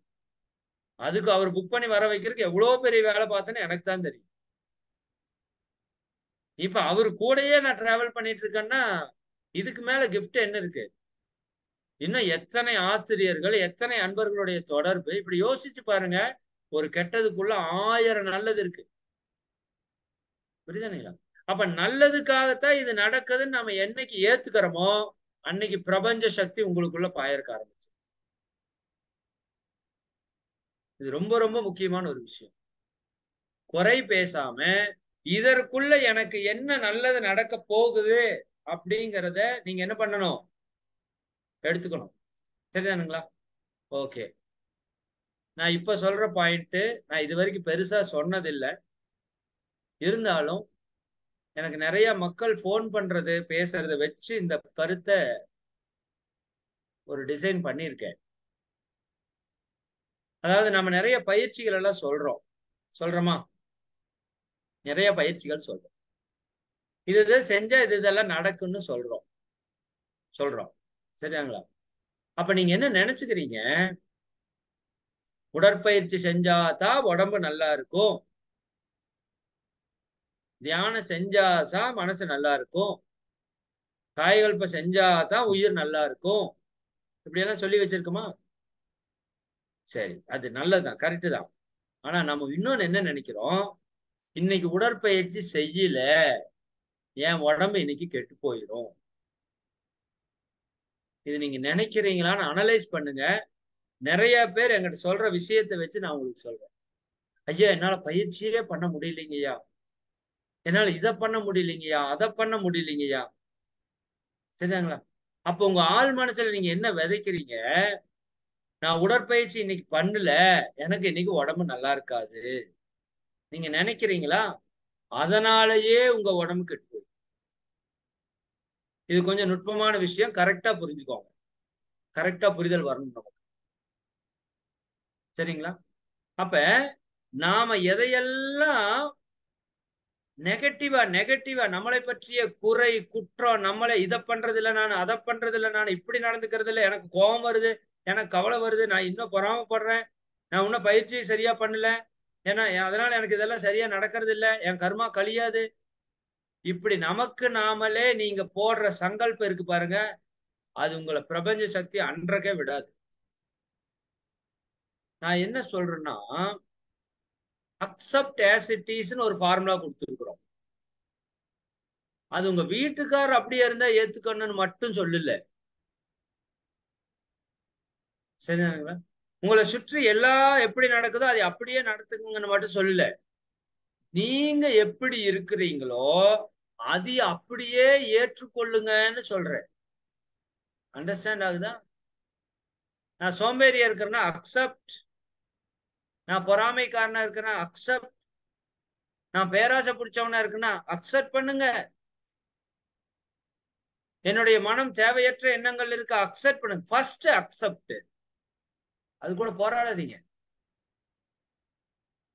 அதுக்கு அவர் புக் பண்ணி வர வைக்கிறதுக்கு எவ்வளவு பெரிய வேலை பார்த்தேன்னு எனக்கு தான் தெரியும். இப்ப அவரு கூடயே நான் டிராவல் பண்ணிட்டு இருக்கேன்னா இதுக்கு மேல கிஃப்ட் என்ன இருக்கு? இன்னும் எத்தனை ஆசிரியர்கள், எத்தனை அன்பர்களுடைய தொடர்பு. இப்படி யோசிச்சு பாருங்க. ஒரு கெட்டதுக்குள்ள 1000 நல்லது இருக்கு. புரியுதுங்களா? அப்ப நல்லதுக்காகத்தான் இது நடக்குதுன்னு நம்ம என்னைக்கு ஏத்துக்கிறோமோ அன்னைக்கு பிரபஞ்ச சக்தி உங்களுக்குள்ள பாயர்க்க ஆரம்பிச்சு. இது ரொம்ப ரொம்ப முக்கியமான ஒரு விஷயம். குறை பேசாம இதற்குள்ள எனக்கு என்ன நல்லது நடக்க போகுது அப்படிங்கிறத நீங்க என்ன பண்ணணும்? எடுத்துக்கணும். சரிதானுங்களா? ஓகே. நான் இப்ப சொல்ற பாயிண்ட் நான் இது வரைக்கும் பெருசா சொன்னதில்லை. இருந்தாலும் எனக்கு நிறைய மக்கள் போன் பண்றது பேசுறத வச்சு இந்த கருத்தை ஒரு டிசைன் பண்ணியிருக்கேன். அதாவது நம்ம நிறைய பயிற்சிகள் எல்லாம் சொல்றோமா? நிறைய பயிற்சிகள் சொல்றோம். இது செஞ்சா இதெல்லாம் நடக்கும்னு சொல்றோம். சரியாங்களா? அப்ப நீங்க என்ன நினைச்சுக்கிறீங்க? உடற்பயிற்சி செஞ்சாதான் உடம்பு நல்லா இருக்கும், தியானம் செஞ்சாதான் மனசு நல்லா இருக்கும், காய்கல்ப செஞ்சாதான் உயிர் நல்லா இருக்கும், இப்படி எல்லாம் சொல்லி வச்சிருக்குமா? சரி, அது நல்லதுதான், கரெக்டு தான். ஆனா நம்ம இன்னொன்னு என்ன நினைக்கிறோம்? இன்னைக்கு உடற்பயிற்சி செய்யல, என் உடம்பு இன்னைக்கு கெட்டு போயிடும். இது நீங்க நினைக்கிறீங்களான்னு அனலைஸ் பண்ணுங்க. நிறைய பேர் என்கிட்ட சொல்ற விஷயத்தை வச்சு நான் உங்களுக்கு சொல்றேன். ஐயா, என்னால பயிற்சியே பண்ண முடியலைங்கய்யா, என்னால இதை பண்ண முடியலைங்கய்யா, அதை பண்ண முடியலைங்கய்யா. சரிங்களா? அப்ப உங்க ஆள் மனசுல நீங்க என்ன விதைக்கிறீங்க? நான் உடற்பயிற்சி இன்னைக்கு பண்ணல, எனக்கு இன்னைக்கு உடம்பு நல்லா இருக்காது நீங்க நினைக்கிறீங்களா? அதனாலேயே உங்க உடம்பு கெட்டு போகுது. இது கொஞ்சம் நுட்பமான விஷயம். கரெக்டா புரிஞ்சுக்கோங்க. கரெக்டா புரிதல் வரணும் நமக்கு. சரிங்களா? அப்ப நாம எதையெல்லாம் நெகட்டிவா நம்மளை பற்றிய குறை, குற்றம், நம்மளை இத பண்றது இல்ல நானு, அத பண்றது இல்ல நானு, இப்படி நடந்துக்கிறது இல்ல, எனக்கு கோபம் வருது, எனக்கு கவலை வருது, நான் இன்னும் பொறாமைப்படுறேன், நான் இன்னும் பயிற்சியை சரியா பண்ணல, ஏன்னா அதனால எனக்கு இதெல்லாம் சரியா நடக்கிறது இல்ல, என் கர்மா கழியாது. இப்படி நமக்கு நாமளே நீங்க போடுற சங்கல்பம் இருக்கு பாருங்க, அது உங்கள பிரபஞ்ச சக்தி அன்றவே விடாது. நான் என்ன சொல்றேன்னா, அக்செப்ட் ஆஸ் இட் இஸ்ன்னு ஒரு ஃபார்முலா குடுத்திருக்கிறோம். அது உங்க வீட்டுக்காரர் அப்படியே இருந்தா ஏத்துக்கணும்னு மட்டும் சொல்லல. சரிதானுங்களா? உங்கள சுற்றி எல்லாம் எப்படி நடக்குதோ, அதை அப்படியே நடத்துங்கன்னு மட்டும் சொல்லல. நீங்க எப்படி இருக்கிறீங்களோ, அதை அப்படியே ஏற்றுக்கொள்ளுங்கன்னு சொல்றேன். அண்டர்ஸ்டாண்ட் ஆகுதா? நான் சோம்பேறியா இருக்கிறேன்னா அக்செப்ட். நான் பொறாமைக்காரனா இருக்கிறேன்னா அக்செப்ட். நான் பேராசை பிடிச்சவனா இருக்குன்னா அக்செப்ட் பண்ணுங்க. என்னுடைய மனம் தேவையற்ற எண்ணங்கள் இருக்கு அக்செப்ட் பண்ணுங்க. First accept. அது கூட போராடாதீங்க.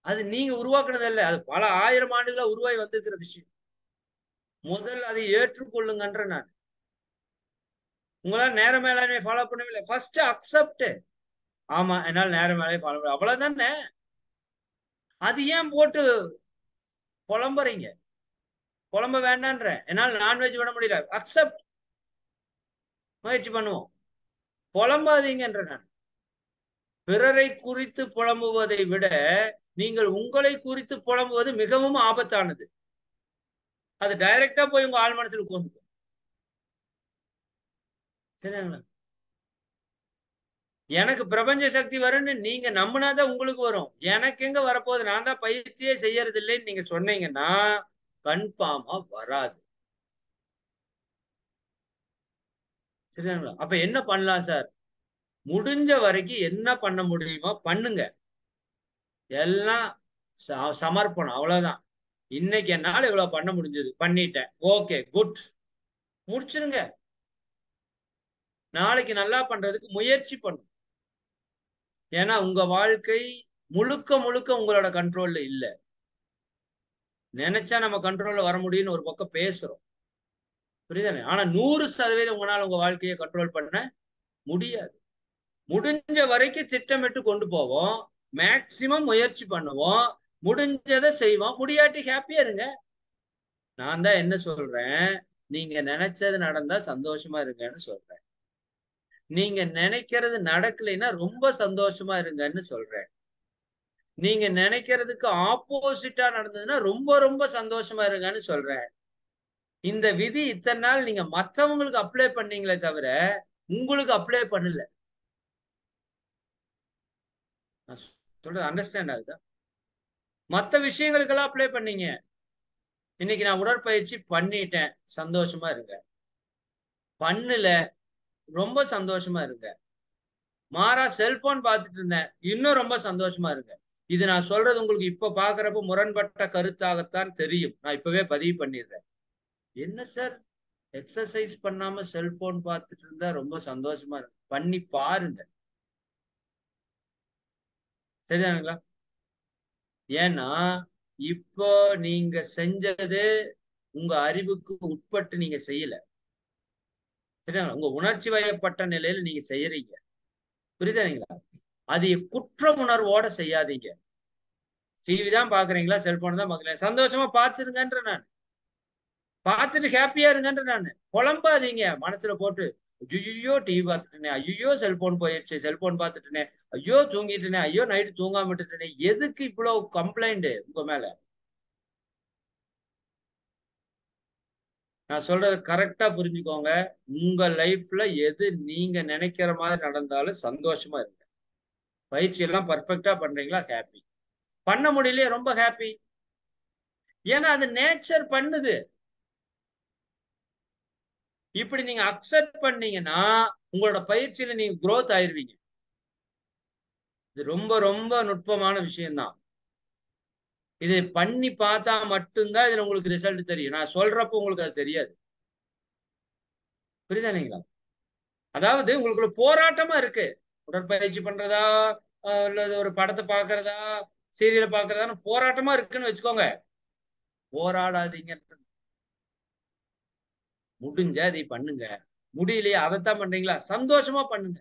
அது நீங்க உருவாக்குனது இல்ல. அது பல 1000 ஆண்டுகளா உருவாகி வந்திருக்கிற விஷயம். முதல் அதை ஏற்றுக்கொள்ளுங்கன்றேன் நான். உங்களால நேர மேலாண்மை ஃபாலோ பண்ணவே ஃபர்ஸ்ட் அக்செப்ட். ஆமா, என்னால நேர மேலாண்மை ஃபாலோ பண்ண அவ்வளவுதானே. அது ஏன் போட்டு புலம்புறீங்க? புலம்ப வேண்டான்றேன். என்னால நான்வெஜ் விட முடியல. அக்செப்ட். முயற்சி பண்ணுவோம். புலம்பாதீங்கன்றேன் நான். பிறரை குறித்து புலம்புவதை விட நீங்கள் உங்களை குறித்து புலம்புவது மிகவும் ஆபத்தானது. அது டைரக்டா போய் உங்க ஆள் மனசுல உட்கார்ந்துக்கும். சரிங்களா? எனக்கு பிரபஞ்ச சக்தி வரும்னு நீங்க நம்பினாதான் உங்களுக்கு வரும். எனக்கு எங்க வரப்போகுது? நான் தான் பயிற்சியே செய்யறது இல்லைன்னு நீங்க சொன்னீங்கன்னா கன்ஃபார்மா வராது. சரிங்களா? அப்ப என்ன பண்ணலாம் சார்? முடிஞ்ச வரைக்கும் என்ன பண்ண முடியுமோ பண்ணுங்க. எல்லாம் சமர்ப்பணம் அவ்வளவுதான். இன்னைக்கு என்னால இவ்வளவு பண்ண முடிஞ்சது. பண்ணிட்டேன். Okay, good. முடிச்சிருங்க. நாளைக்கு நல்லா பண்றதுக்கு முயற்சி பண்ணும். ஏன்னா உங்க வாழ்க்கை முழுக்க முழுக்க உங்களோட கண்ட்ரோல்ல இல்ல. நினைச்சா நம்ம கண்ட்ரோல்ல வர முடியும்னு ஒரு பக்கம் பேசுறோம். புரியுதானே? ஆனா 100% உங்களால உங்க வாழ்க்கையை கண்ட்ரோல் பண்ண முடியாது. முடிஞ்ச வரைக்கும் திட்டமிட்டு கொண்டு போவோம். மேக்சிமம் முயற்சி பண்ணுவோம். முடிஞ்சதை செய்வோம். முடியாட்டி ஹாப்பியா இருங்க. நான் தான் என்ன சொல்றேன், நீங்க நினைச்சது நடந்தா சந்தோஷமா இருங்கன்னு சொல்றேன். நீங்க நினைக்கிறது நடக்கலைன்னா ரொம்ப சந்தோஷமா இருங்கன்னு சொல்றேன். நீங்க நினைக்கிறதுக்கு ஆப்போசிட்டா நடந்ததுன்னா ரொம்ப ரொம்ப சந்தோஷமா இருங்கன்னு சொல்றேன். இந்த விதி இத்தனை நாள் நீங்க மத்தவங்களுக்கு அப்ளை பண்ணீங்களே தவிர உங்களுக்கு அப்ளை பண்ணல. நான் சொல்றது அண்டர்ஸ்டாண்ட் ஆகுதா? மத்த விஷயங்களுக்கெல்லாம் அப்ளை பண்ணீங்க. இன்னைக்கு நான் உடற்பயிற்சி பண்ணிட்டேன், சந்தோஷமா இருங்க. பண்ணல, ரொம்ப சந்தோஷமா இருங்க. மாறா செல்போன் பார்த்துட்டு இருந்தேன், இன்னும் ரொம்ப சந்தோஷமா இருங்க. இது நான் சொல்றது உங்களுக்கு இப்ப பாக்குறப்ப முரண்பட்ட கருத்தாகத்தான் தெரியும். நான் இப்பவே பதிவு பண்ணிடுறேன். என்ன சார், எக்ஸசைஸ் பண்ணாம செல்போன் பார்த்துட்டு இருந்தா ரொம்ப சந்தோஷமா இருக்கு. பண்ணி பாருங்க. சரிதானுங்களா? ஏன்னா இப்போ நீங்க செஞ்சது உங்க அறிவுக்கு உட்பட்டு நீங்க செய்யல. சரிங்களா? உங்க உணர்ச்சி வயப்பட்ட நிலையில நீங்க செய்யறீங்க. புரியுதுங்களா? அது குற்ற உணர்வோட செய்யாதீங்க. டிவி தான் பாக்குறீங்களா, செல்போன் தான் பாக்குறீங்க, சந்தோஷமா பாத்துருங்கன்ற நான். பார்த்துட்டு ஹாப்பியா இருங்கன்ற நானு. புலம்பாதீங்க மனசுல போட்டு. ஐயோ டிவி பார்த்துட்டேனே, ஐயோ செல்போன் போயிடுச்சு, செல்போன் பார்த்துட்டேனே, ஐயோ தூங்கிட்டேனே, ஐயோ நைட்டு தூங்காம விட்டுட்டேனே, எதுக்கு இவ்வளவு கம்ப்ளைண்ட் உங்க மேல? நான் சொல்றது கரெக்டா புரிஞ்சுக்கோங்க. உங்க லைஃப்ல எது நீங்க நினைக்கிற மாதிரி நடந்தாலும் சந்தோஷமா இருங்க. பயிற்சி எல்லாம் பர்ஃபெக்டா பண்றீங்களா, ஹாப்பி. பண்ண முடியலையே, ரொம்ப ஹாப்பி. ஏன்னா அது நேச்சர் பண்ணுது. இப்படி நீங்க அக்செப்ட் பண்ணீங்கன்னா உங்களோட பயிற்சியில நீங்க growth ஆயிருவீங்க. இது ரொம்ப ரொம்ப நுட்பமான விஷயம்தான். இதை பண்ணி பார்த்தா மட்டும்தான் இதுல உங்களுக்கு ரிசல்ட் தெரியும். நான் சொல்றப்போ உங்களுக்கு அது தெரியாது. புரியுதானுங்களா? அதாவது உங்களுக்குள்ள போராட்டமா இருக்கு. உடற்பயிற்சி பண்றதா, அல்லது ஒரு படத்தை பாக்குறதா, சீரியலை பாக்குறதான்னு போராட்டமா இருக்குன்னு வச்சுக்கோங்க. போராடாதீங்க. முடிஞ்சா அதை பண்ணுங்க. முடியலையா அதைத்தான் பண்றீங்களா, சந்தோஷமா பண்ணுங்க.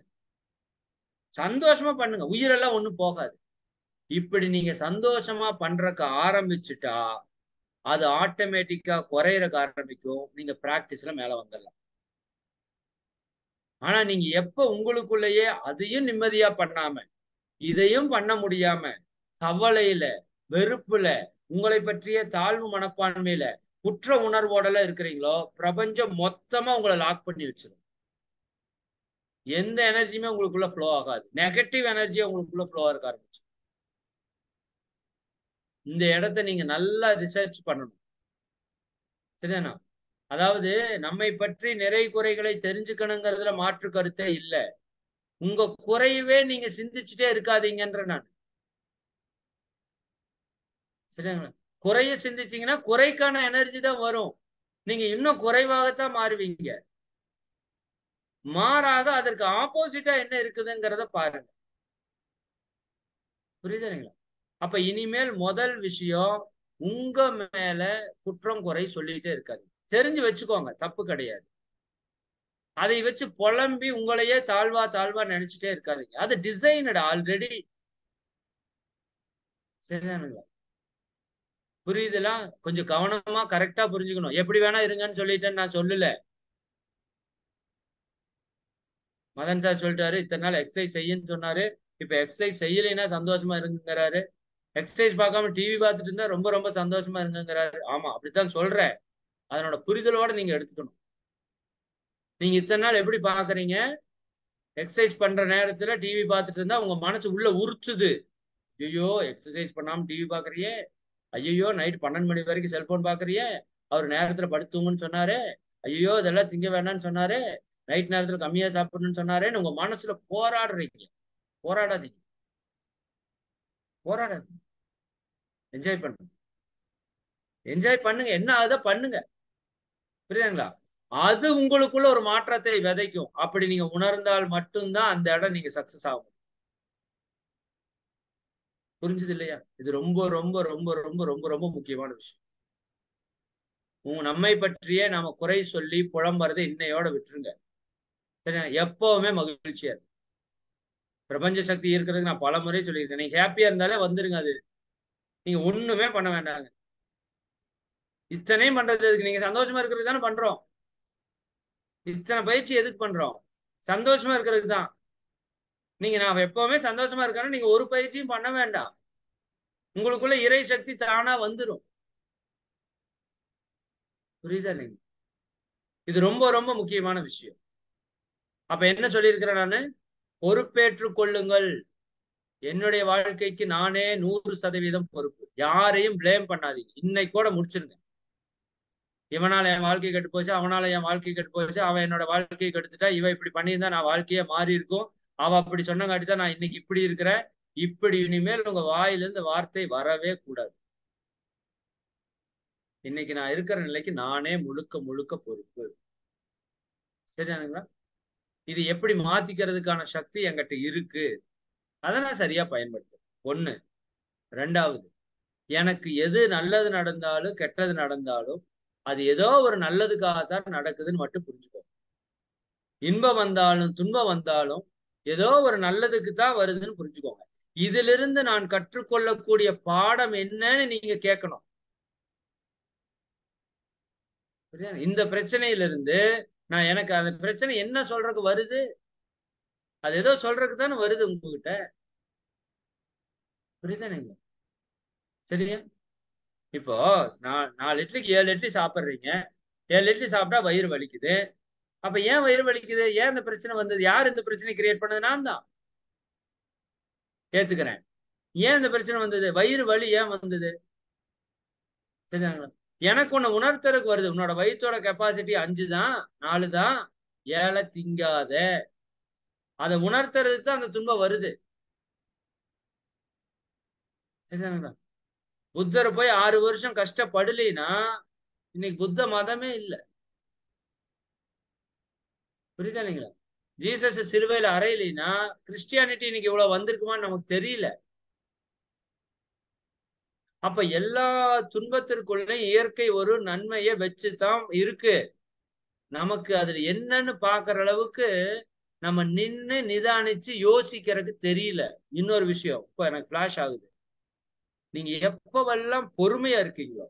சந்தோஷமா பண்ணுங்க. உயிரெல்லாம் ஒண்ணும் போகாது. இப்படி நீங்க சந்தோஷமா பண்றதுக்கு ஆரம்பிச்சுட்டா அது ஆட்டோமேட்டிக்கா குறையறக்கு ஆரம்பிக்கும். நீங்க பிராக்டிஸ்ல மேல வந்துடலாம். ஆனா நீங்க எப்ப உங்களுக்குள்ளேயே அதையும் நிம்மதியா பண்ணாம, இதையும் பண்ண முடியாம, கவலையில, வெறுப்புல, உங்களை பற்றிய தாழ்வு மனப்பான்மையில, குற்ற உணர்வோடல இருக்கிறீங்களோ, பிரபஞ்சம் மொத்தமா உங்களை லாக் பண்ணி வச்சிரும். எந்த எனர்ஜியுமே உங்களுக்குள்ள ஃப்ளோ ஆகாது. நெகட்டிவ் எனர்ஜி உங்களுக்குள்ள ஃப்ளோ ஆக ஆரம்பிச்சு. இந்த இடத்த நீங்க நல்லா ரிசர்ச் பண்ணணும். சரிதானா? அதாவது நம்மை பற்றி நிறை குறைகளை தெரிஞ்சுக்கணுங்கிறதுல மாற்று கருத்தே இல்ல. உங்க குறையவே நீங்க சிந்திச்சுட்டே இருக்காதீங்கன்ற நான். சரிங்களா? குறைய சிந்திச்சீங்கன்னா குறைக்கான எனர்ஜி தான் வரும். நீங்க இன்னும் குறைவாகத்தான் மாறுவீங்க. மாறாக அதற்கு ஆப்போசிட்டா என்ன இருக்குதுங்கிறத பாருங்க. புரியுதுங்களா? அப்ப இனிமேல் முதல் விஷயம் உங்க மேல குற்றம் குறை சொல்லிட்டே இருக்காது. தெரிஞ்சு வச்சுக்கோங்க, தப்பு கிடையாது. அதை வச்சு புலம்பி உங்களையே தாழ்வா தாழ்வா நினைச்சுட்டே இருக்காதீங்க. அது டிசைனட் ஆல்ரெடி. சரிதானுங்களா? புரியுதுல? கொஞ்சம் கவனமா கரெக்டா புரிஞ்சுக்கணும். எப்படி வேணா இருங்கன்னு சொல்லிட்டேன்னு நான் சொல்லல. மதன் சார் சொல்லிட்டாரு, இத்தனை நாள் எக்ஸசைஸ் செய்யுன்னு சொன்னாரு. இப்ப எக்ஸசைஸ் செய்யலைன்னா சந்தோஷமா இருங்கிறாரு. எக்ஸசைஸ் பார்க்காம டிவி பார்த்துட்டு இருந்தா ரொம்ப ரொம்ப சந்தோஷமா இருங்கிறாரு. ஆமா, அப்படித்தான் சொல்றேன். அதனோட புரிதலோட நீங்க எடுத்துக்கணும். நீங்க இத்தனை நாள் எப்படி பாக்குறீங்க? எக்ஸசைஸ் பண்ற நேரத்துல டிவி பார்த்துட்டு இருந்தா உங்க மனசு உள்ள உறுத்துது. ஐயோ, எக்ஸசைஸ் பண்ணாம டிவி பாக்குறியே, ஐயோ நைட் 12 மணி வரைக்கும் செல்போன் பாக்குறியே, அவர் நேரத்துல படுத்துங்கன்னு சொன்னாரு, ஐயோ இதெல்லாம் திங்க வேண்டாம்னு சொன்னாரு, நைட் நேரத்துல கம்மியா சாப்பிடணும்னு சொன்னாருன்னு உங்க மனசுல போராடுறீங்க. போராடாதீங்க. போராடாதீங்க. என்ஜாய் பண்ணுங்க. என்ஜாய் பண்ணுங்க. என்ன ஆகுதோ பண்ணுங்க. புரியுதுங்களா? அது உங்களுக்குள்ள ஒரு மாற்றத்தை விதைக்கும். அப்படி நீங்க உணர்ந்தால் மட்டும்தான் அந்த இடம் நீங்க சக்சஸ் ஆகும். புரிஞ்சது இல்லையா? இது ரொம்ப ரொம்ப ரொம்ப ரொம்ப ரொம்ப ரொம்ப முக்கியமான விஷயம். நம்மை பற்றியே நாம குறை சொல்லி புலம்புறதை இன்னையோட விட்டுருங்க. சரியா? எப்பவுமே மகிழ்ச்சியா இருக்கு. பிரபஞ்ச சக்தி இருக்கிறதுக்கு நான் பல முறை சொல்லியிருக்கேன். நீங்க ஹாப்பியா இருந்தாலே வந்துருங்க. அது நீங்க ஒண்ணுமே பண்ண வேண்டாங்க. இத்தனையும் பண்றது எதுக்கு? நீங்க சந்தோஷமா இருக்கிறதுக்கு தானே பண்றோம். இத்தனை பயிற்சி எதுக்கு பண்றோம்? சந்தோஷமா இருக்கிறதுக்கு தான். நீங்க நான் எப்பவுமே சந்தோஷமா இருக்கேன்னு நீங்க ஒரு பயிற்சியும் பண்ண வேண்டாம். உங்களுக்குள்ள இறை சக்தி தானா வந்துடும். புரியுதா? நீங்க இது ரொம்ப ரொம்ப முக்கியமான விஷயம். அப்ப என்ன சொல்லியிருக்கிறேன் நானு? பொறுப்பேற்றுக் கொள்ளுங்கள். என்னுடைய வாழ்க்கைக்கு நானே 100% பொறுப்பு. யாரையும் பிளேம் பண்ணாதீங்க. இன்னைக்கு கூட முடிச்சிருங்க. இவனால என் வாழ்க்கை கெட்டு போச்சு, அவனால என் வாழ்க்கை கெட்டு போச்சு, அவன் என்னோட வாழ்க்கையை கெடுத்துட்டா, இவ இப்படி பண்ணியிருந்தா நான் வாழ்க்கையே மாறி இருக்கும், அவ அப்படி சொன்னங்காட்டி தான் நான் இன்னைக்கு இப்படி இருக்கிறேன். இப்படி இனிமேல் உங்க வாயிலிருந்து வார்த்தை வரவே கூடாது. இன்னைக்கு நான் இருக்கிற நிலைக்கு நானே முழுக்க முழுக்க பொறுப்பு. சரியானுங்களா? இது எப்படி மாத்திக்கிறதுக்கான சக்தி என்கிட்ட இருக்கு. அதை நான் சரியா பயன்படுத்துறேன். ஒண்ணு. ரெண்டாவது, எனக்கு எது நல்லது நடந்தாலும் கெட்டது நடந்தாலும் அது ஏதோ ஒரு நல்லதுக்காகத்தான் நடக்குதுன்னு மட்டும் புரிஞ்சுக்கோ. இன்பம் வந்தாலும் துன்பம் வந்தாலும் ஏதோ ஒரு நல்லதுக்கு தான் வருதுன்னு புரிஞ்சுக்கோங்க. இதிலிருந்து நான் கற்றுக்கொள்ளக்கூடிய பாடம் என்னன்னு நீங்க கேட்கணும். இந்த பிரச்சனையிலிருந்து நான் எனக்கு அந்த பிரச்சனை என்ன சொல்றதுக்கு வருது, அது ஏதோ சொல்றதுக்கு தானே வருது உங்ககிட்ட. புரியுதானுங்க? சரியா? இப்போ 4 இட்லிக்கு 7 இட்லி சாப்பிடுறீங்க. 7 இட்லி சாப்பிட்டா வயிறு வலிக்குது. அப்ப ஏன் வயிறு வலிக்குது? ஏன் இந்த பிரச்சனை வந்தது? யார் இந்த பிரச்சனை கிரியேட் பண்ணது? நான் தான். ஏத்துக்கிறேன். ஏன் இந்த பிரச்சனை வந்தது? வயிறு வலி ஏன் வந்தது? சரிங்களா? எனக்கு ஒண்ணு உணர்த்தருக்கு வருது. உன்னோட வயிற்றோட கெப்பாசிட்டி 5 தான், 4 தான். 7 திங்காத. அதை உணர்த்துறதுக்கு தான் அந்த துன்பம் வருது. சரிங்களா? புத்தர் போய் 6 வருஷம் கஷ்டப்படலைன்னா இன்னைக்கு புத்த மதமே இல்லை. புரியுதா இல்லைங்களா? ஜீசஸ் சிலுவையில அறையிலைன்னா கிறிஸ்டியானிட்டி இன்னைக்கு இவ்வளவு வந்திருக்குமான்னு நமக்கு தெரியல. அப்ப எல்லா துன்பத்திற்குள்ள இயற்கை ஒரு நன்மையை வச்சுதான் இருக்கு. நமக்கு அதுல என்னன்னு பாக்குற அளவுக்கு நம்ம நின்னு நிதானிச்சு யோசிக்கிறதுக்கு தெரியல. இன்னொரு விஷயம் இப்ப எனக்கு பிளாஷ் ஆகுது. நீங்க எப்பவெல்லாம் பொறுமையா இருக்கீங்களோ,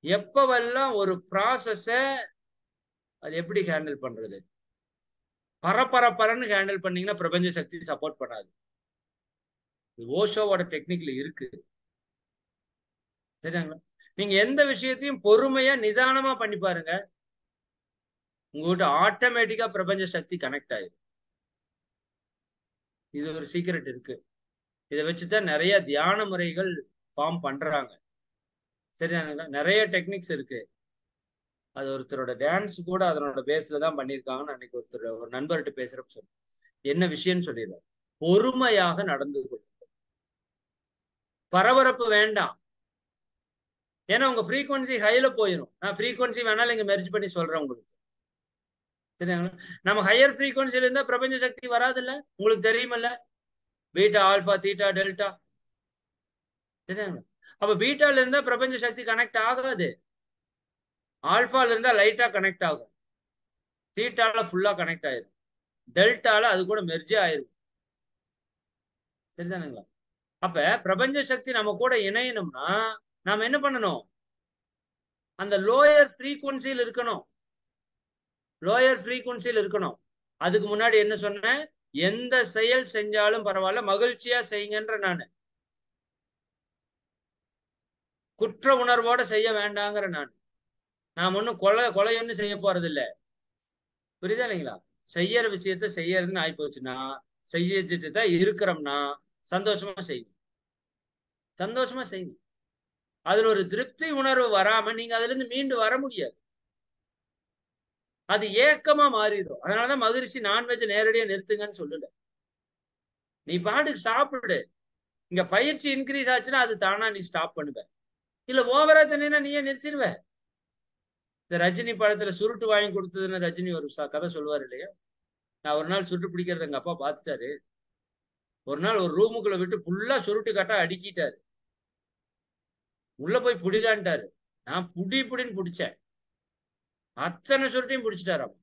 எப்பவெல்லாம் ஒரு ப்ராசஸ அது எப்படி ஹேண்டில் பண்றது, பரபரன்னு ஹேண்டில் பண்ணீங்கன்னா பிரபஞ்ச சக்தி சப்போர்ட் பண்ணாது. ஓஷோவோட டெக்னிக்ல இருக்கு. சரிங்களா? நீங்க எந்த விஷயத்தையும் பொறுமையா நிதானமா பண்ணி பாருங்க, உங்ககிட்ட ஆட்டோமேட்டிக்கா பிரபஞ்ச சக்தி கனெக்ட் ஆயிடும். இது ஒரு சீக்ரெட் இருக்கு. இதை வச்சுதான் நிறைய தியான முறைகள் ஃபார்ம் பண்றாங்க. சரிதானுங்களா? நிறைய டெக்னிக்ஸ் இருக்கு. அது ஒருத்தரோட டான்ஸ் கூட அதனோட பேஸ்ல தான் பண்ணியிருக்காங்கன்னு அன்னைக்கு ஒரு நண்பர்கிட்ட பேசுறப்ப சொன்ன என்ன விஷயம்னு சொல்லிடுறேன். பொறுமையாக நடந்து கொள்ளும், பரபரப்பு வேண்டாம். ஏன்னா உங்க ஃப்ரீக்வன்சி ஹைல போயிடும். நான் ஃப்ரீக்வன்சி வேணாலும் இங்க மெர்ஜ் பண்ணி சொல்றேன் உங்களுக்கு. சரிங்களா? நம்ம ஹையர் ஃப்ரீக்வன்சில இருந்தா பிரபஞ்ச சக்தி வராதுல்ல, உங்களுக்கு தெரியுமல்ல. Beta, alpha, theta, delta. சரிங்களா? அப்ப பீட்டால இருந்தா பிரபஞ்ச சக்தி கனெக்ட் ஆகாது. ஆல்பால இருந்தா லைட்டா கனெக்ட் ஆகும், தீட்டால ஃபுல்லா கனெக்ட் ஆயிரும், டெல்டால அது கூட மெர்ஜ் ஆயிரும். சரிதானுங்களா? அப்ப பிரபஞ்ச சக்தி நம்ம கூட இணையணும்னா நாம என்ன பண்ணணும்? அந்த லோயர் ஃப்ரீக்வன்சியில் இருக்கணும். லோயர் ஃப்ரீக்வன்சியில் இருக்கணும். அதுக்கு முன்னாடி என்ன சொன்னேன்? எந்த செயல் செஞ்சாலும் பரவாயில்ல, மகிழ்ச்சியா செய்யுங்கன்ற நானு. குற்ற உணர்வோட செய்ய வேண்டாங்கிற நான் ஒன்னும் கொலை ஒன்னும் செய்ய போறது இல்ல. புரியுதா இல்லைங்களா? செய்யற விஷயத்த செய்யறதுன்னு ஆகி போச்சுன்னா, செய்யச்சிட்டு தான் இருக்கிறோம்னா சந்தோஷமா செய்யும், சந்தோஷமா செய்யும். அதுல ஒரு திருப்தி உணர்வு வராம நீங்க அதுல இருந்து மீண்டு வர முடியாது. அது ஏக்கமா மாறிடும். அதனாலதான் மகிழ்ச்சி நான்வெஜ் நேரடியா நிறுத்துங்கன்னு சொல்லல. நீ பாட்டுக்கு சாப்பிடு. இங்க பயிற்சி இன்க்ரீஸ் ஆச்சுன்னா அது தானா நீ ஸ்டாப் பண்ணுவ. இல்ல ஓவரா தண்ணினா நீயே நிறுத்திடுவ. இந்த ரஜினி படத்துல சுருட்டு வாங்கி கொடுத்ததுன்னு ரஜினி ஒரு கதை சொல்லுவாரு இல்லையா? நான் ஒரு நாள் சுருட்டு பிடிக்கிறது எங்க அப்பா பார்த்துட்டாரு. ஒரு நாள் ஒரு ரூமுக்குள்ள விட்டு ஃபுல்லா சுருட்டு கட்டா அடுக்கிட்டாரு. உள்ள போய் புடிடான்ட்டாரு. நான் புடின்னு புடிச்சேன். அத்தனை சுருட்டையும் புடிச்சிட்டாராம்.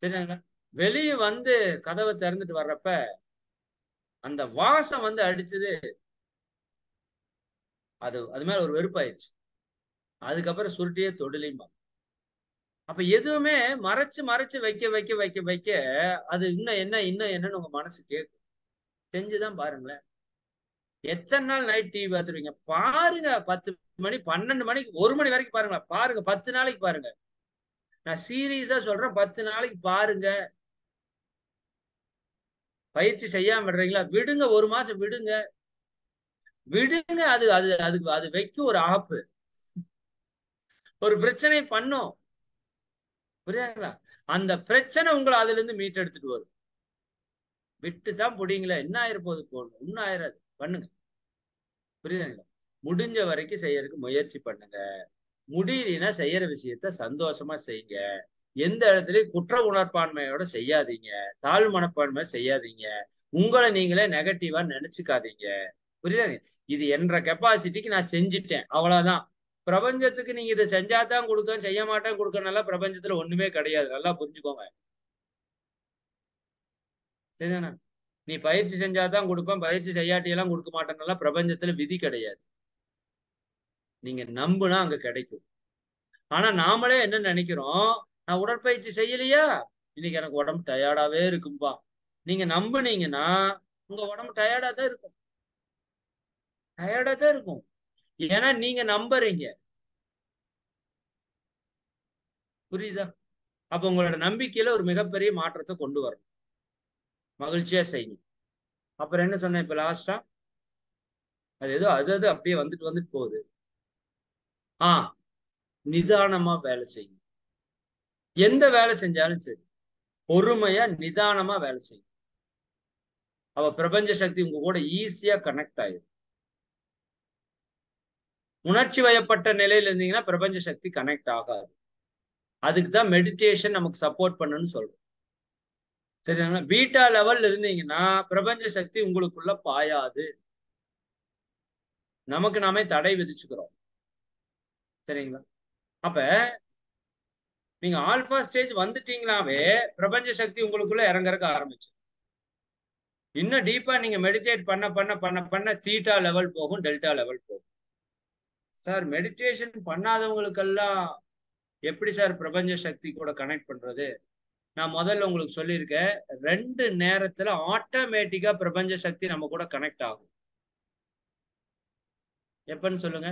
சரிங்களா? வெளியே வந்து கதவை திறந்துட்டு வர்றப்ப அந்த வாசம் வந்து அடிச்சது. அது மேல ஒரு வெறுப்பாயிருச்சு. அதுக்கப்புறம் சுருட்டியே தொடலியுமா. அப்ப எதுவுமே மறைச்சு மறைச்சு வைக்க வைக்க வைக்க வைக்க அது இன்னும் என்னன்னு உங்க மனசு கேட்கும். செஞ்சுதான் பாருங்களேன். எத்தனை நாள் நைட் டிவி பார்த்துருவீங்க? பாருங்க. 10 மணி 12 மணிக்கு 1 மணி வரைக்கும் பாருங்க. பாருங்க, 10 நாளைக்கு பாருங்க. நான் சீரியஸா சொல்றேன், 10 நாளைக்கு பாருங்க. பயிற்சி செய்யாம விடுறீங்களா? விடுங்க, 1 மாசம் விடுங்க. விடுங்க. அது அது அதுக்கு அது வைக்கும் ஒரு ஆப்பு. ஒரு பிரச்சனை பண்ணும். புரியுதுங்களா? அந்த பிரச்சனை உங்களை அதுல இருந்து மீட்டெடுத்துட்டு வரும். விட்டுதான் புடிங்களா, என்ன ஆயிரப்போகுது? போகணும், ஒன்னும் ஆயிராது. பண்ணுங்க. புரியுதுங்களா? முடிஞ்ச வரைக்கும் செய்யறதுக்கு முயற்சி பண்ணுங்க. முடியலன்னா செய்யற விஷயத்த சந்தோஷமா செய்யுங்க. எந்த இடத்துலயும் குற்ற உணர்ப்பான்மையோட செய்யாதீங்க, தாழ் மனப்பான்மை செய்யாதீங்க, உங்களை நீங்களே நெகட்டிவா நினைச்சுக்காதீங்க. புரியுதுங்க? இது என்ற கெப்பாசிட்டிக்கு நான் செஞ்சுட்டேன், அவ்வளவுதான். பிரபஞ்சத்துக்கு நீங்க இதை செஞ்சாதான் கொடுக்க, செய்ய மாட்டேன் கொடுக்கறனால பிரபஞ்சத்துல ஒண்ணுமே கிடையாது. நல்லா புரிஞ்சுக்கோங்க. சரிதானே? நீ பயிற்சி செஞ்சாதான் கொடுப்பேன், பயிற்சி செய்யாட்டியெல்லாம் கொடுக்க மாட்டேன்னால பிரபஞ்சத்துல விதி கிடையாது. நீங்க நம்புனா அங்க கிடைக்கும். ஆனா நாமளே என்ன நினைக்கிறோம்? நான் உடற்பயிற்சி செய்யலையா, இன்னைக்கு எனக்கு உடம்பு டயர்டாவே இருக்கும்பா. நீங்க நம்புனீங்கன்னா உங்க உடம்பு டயர்டா தான் இருக்கும். டயர்டா தான் இருக்கும். ஏன்னா நீங்க நம்புறீங்க. புரியுதா? அப்ப உங்களோட நம்பிக்கையில ஒரு மிகப்பெரிய மாற்றத்தை கொண்டு வரணும். மகிழ்ச்சியா செய்யுங்க. அப்புறம் என்ன சொன்னேன் இப்ப லாஸ்டா? அது ஏதோ அது அப்படியே வந்துட்டு வந்துட்டு போகுது. நிதானமா வேலை செய்யும். எந்த வேலை செஞ்சாலும் சரி, பொறுமையா நிதானமா வேலை செய்யும். அவ பிரபஞ்ச சக்தி உங்க கூட ஈஸியா கனெக்ட் ஆயிடும். உணர்ச்சி வயப்பட்ட நிலையில இருந்தீங்கன்னா பிரபஞ்ச சக்தி கனெக்ட் ஆகாது. அதுக்கு தான் மெடிடேஷன் நமக்கு சப்போர்ட் பண்ணுன்னு சொல்றோம். சரிங்களா? பீட்டா லெவல் இருந்தீங்கன்னா பிரபஞ்ச சக்தி உங்களுக்குள்ள பாயாது. நமக்கு நாமே தடை விதிச்சுக்கிறோம். சரிங்களா? அப்ப நீங்க ஆல்பா ஸ்டேஜ் வந்துட்டீங்களாவே பிரபஞ்ச சக்தி உங்களுக்குள்ள இறங்கறக்க ஆரம்பிச்சு. இன்னும் டீப்பா நீங்க மெடிடேட் பண்ண தீட்டா லெவல் போகும், டெல்டா லெவல் போகும். சார் மெடிடேஷன் பண்ணாதவங்களுக்கெல்லாம் எப்படி சார் பிரபஞ்ச சக்தி கூட கனெக்ட் பண்றது? நான் முதல்ல உங்களுக்கு சொல்லியிருக்கேன். 2 நேரத்துல ஆட்டோமேட்டிக்கா பிரபஞ்ச சக்தி நம்ம கூட கனெக்ட் ஆகும். எப்பன்னு சொல்லுங்க?